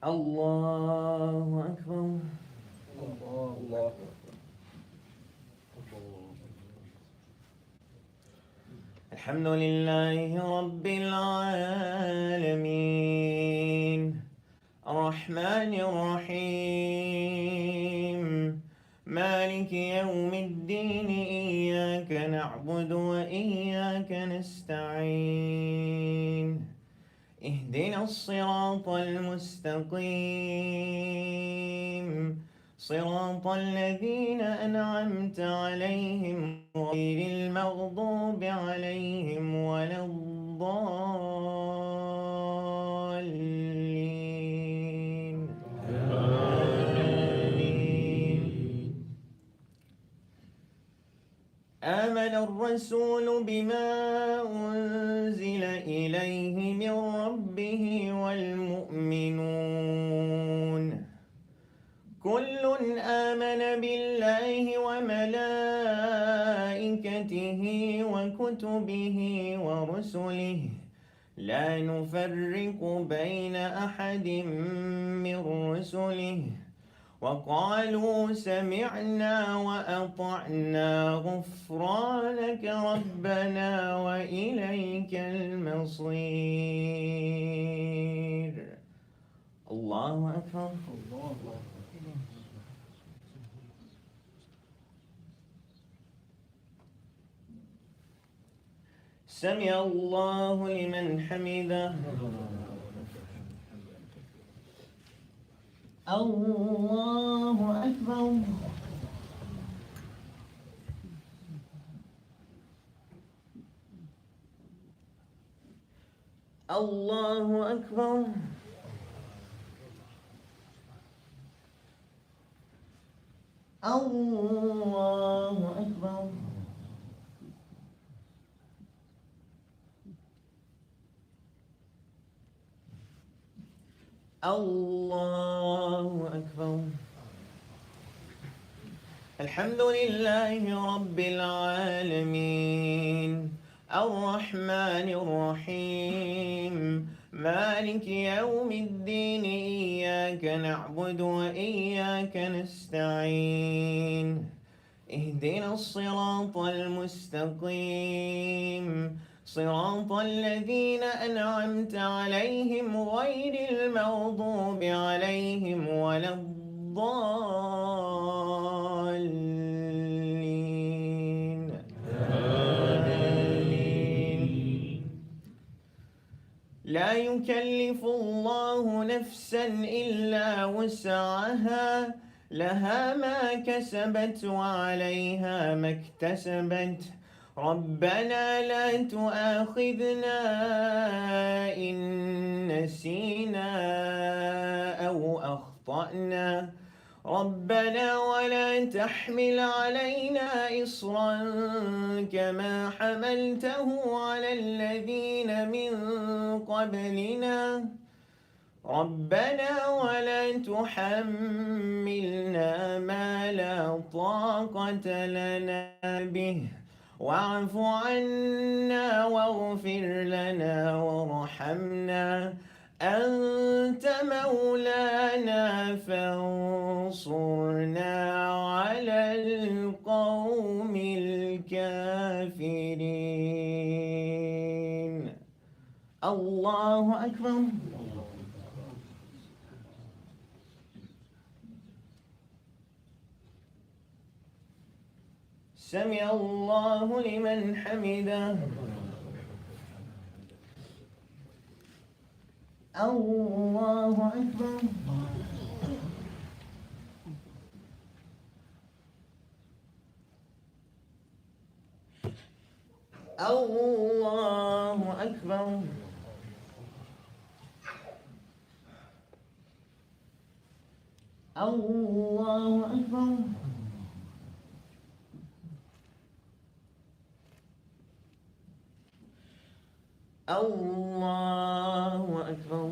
Speaker 5: الله أكبر.
Speaker 3: الله
Speaker 5: الحمد لله رب العالمين الرحمن الرحيم مالك يوم الدين إياك نعبد وإياك نستعين اهدنا الصراط المستقيم صراط الذين أنعمت عليهم غير المغضوب عليهم ولا الضالين الرسول بما أنزل إليه من ربه والمؤمنون كل آمن بالله وملائكته وكتبه ورسله لا نفرق بين أحد من رسله وقالوا سمعنا وأطعنا غفرانك ربنا وإليك المصير. الله أكبر. سمع الله لمن حمده. الله أكبر. الله أكبر. الله أكبر. الله أكبر. الحمد لله رب العالمين الرحمن الرحيم مالك يوم الدين إياك نعبد وإياك نستعين اهدنا الصراط المستقيم صراط الذين أنعمت عليهم غير المغضوب عليهم ولا الضالين آمين. لا يكلف الله نفسا إلا وسعها لها ما كسبت وعليها ما اكتسبت ربنا لا تؤاخذنا إن نسينا أو أخطأنا ربنا ولا تحمل علينا إصرا كما حملته على الذين من قبلنا ربنا ولا تحملنا ما لا طاقة لنا به واعف عنا واغفر لنا وارحمنا أنت مولانا فانصرنا على القوم الكافرين. الله أكبر. سمع الله لمن حمده. الله أكبر. الله أكبر. الله أكبر. الله أكبر.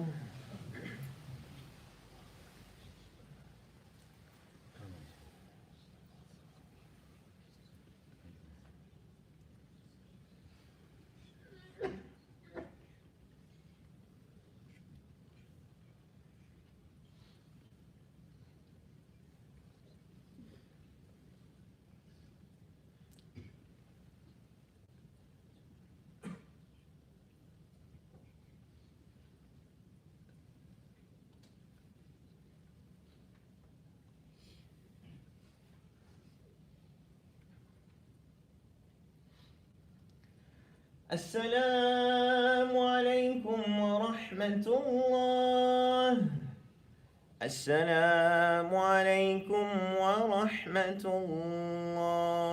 Speaker 5: السلام عليكم ورحمة الله. السلام عليكم ورحمة الله.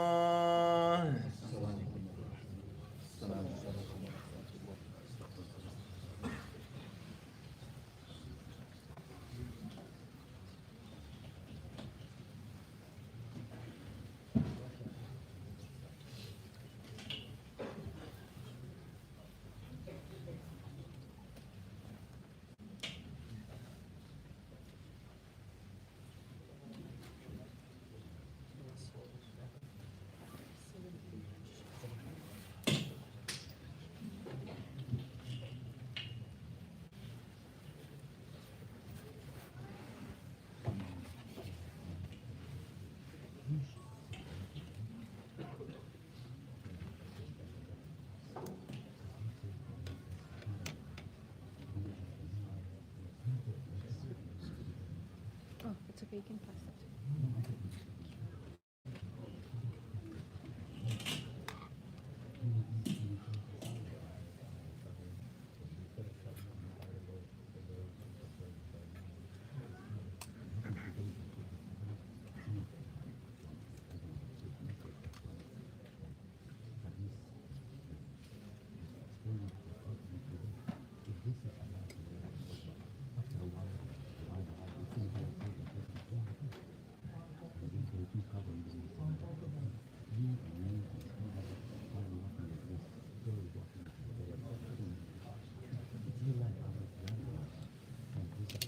Speaker 6: vacant plastic.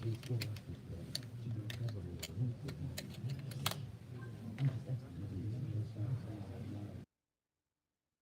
Speaker 7: Please go.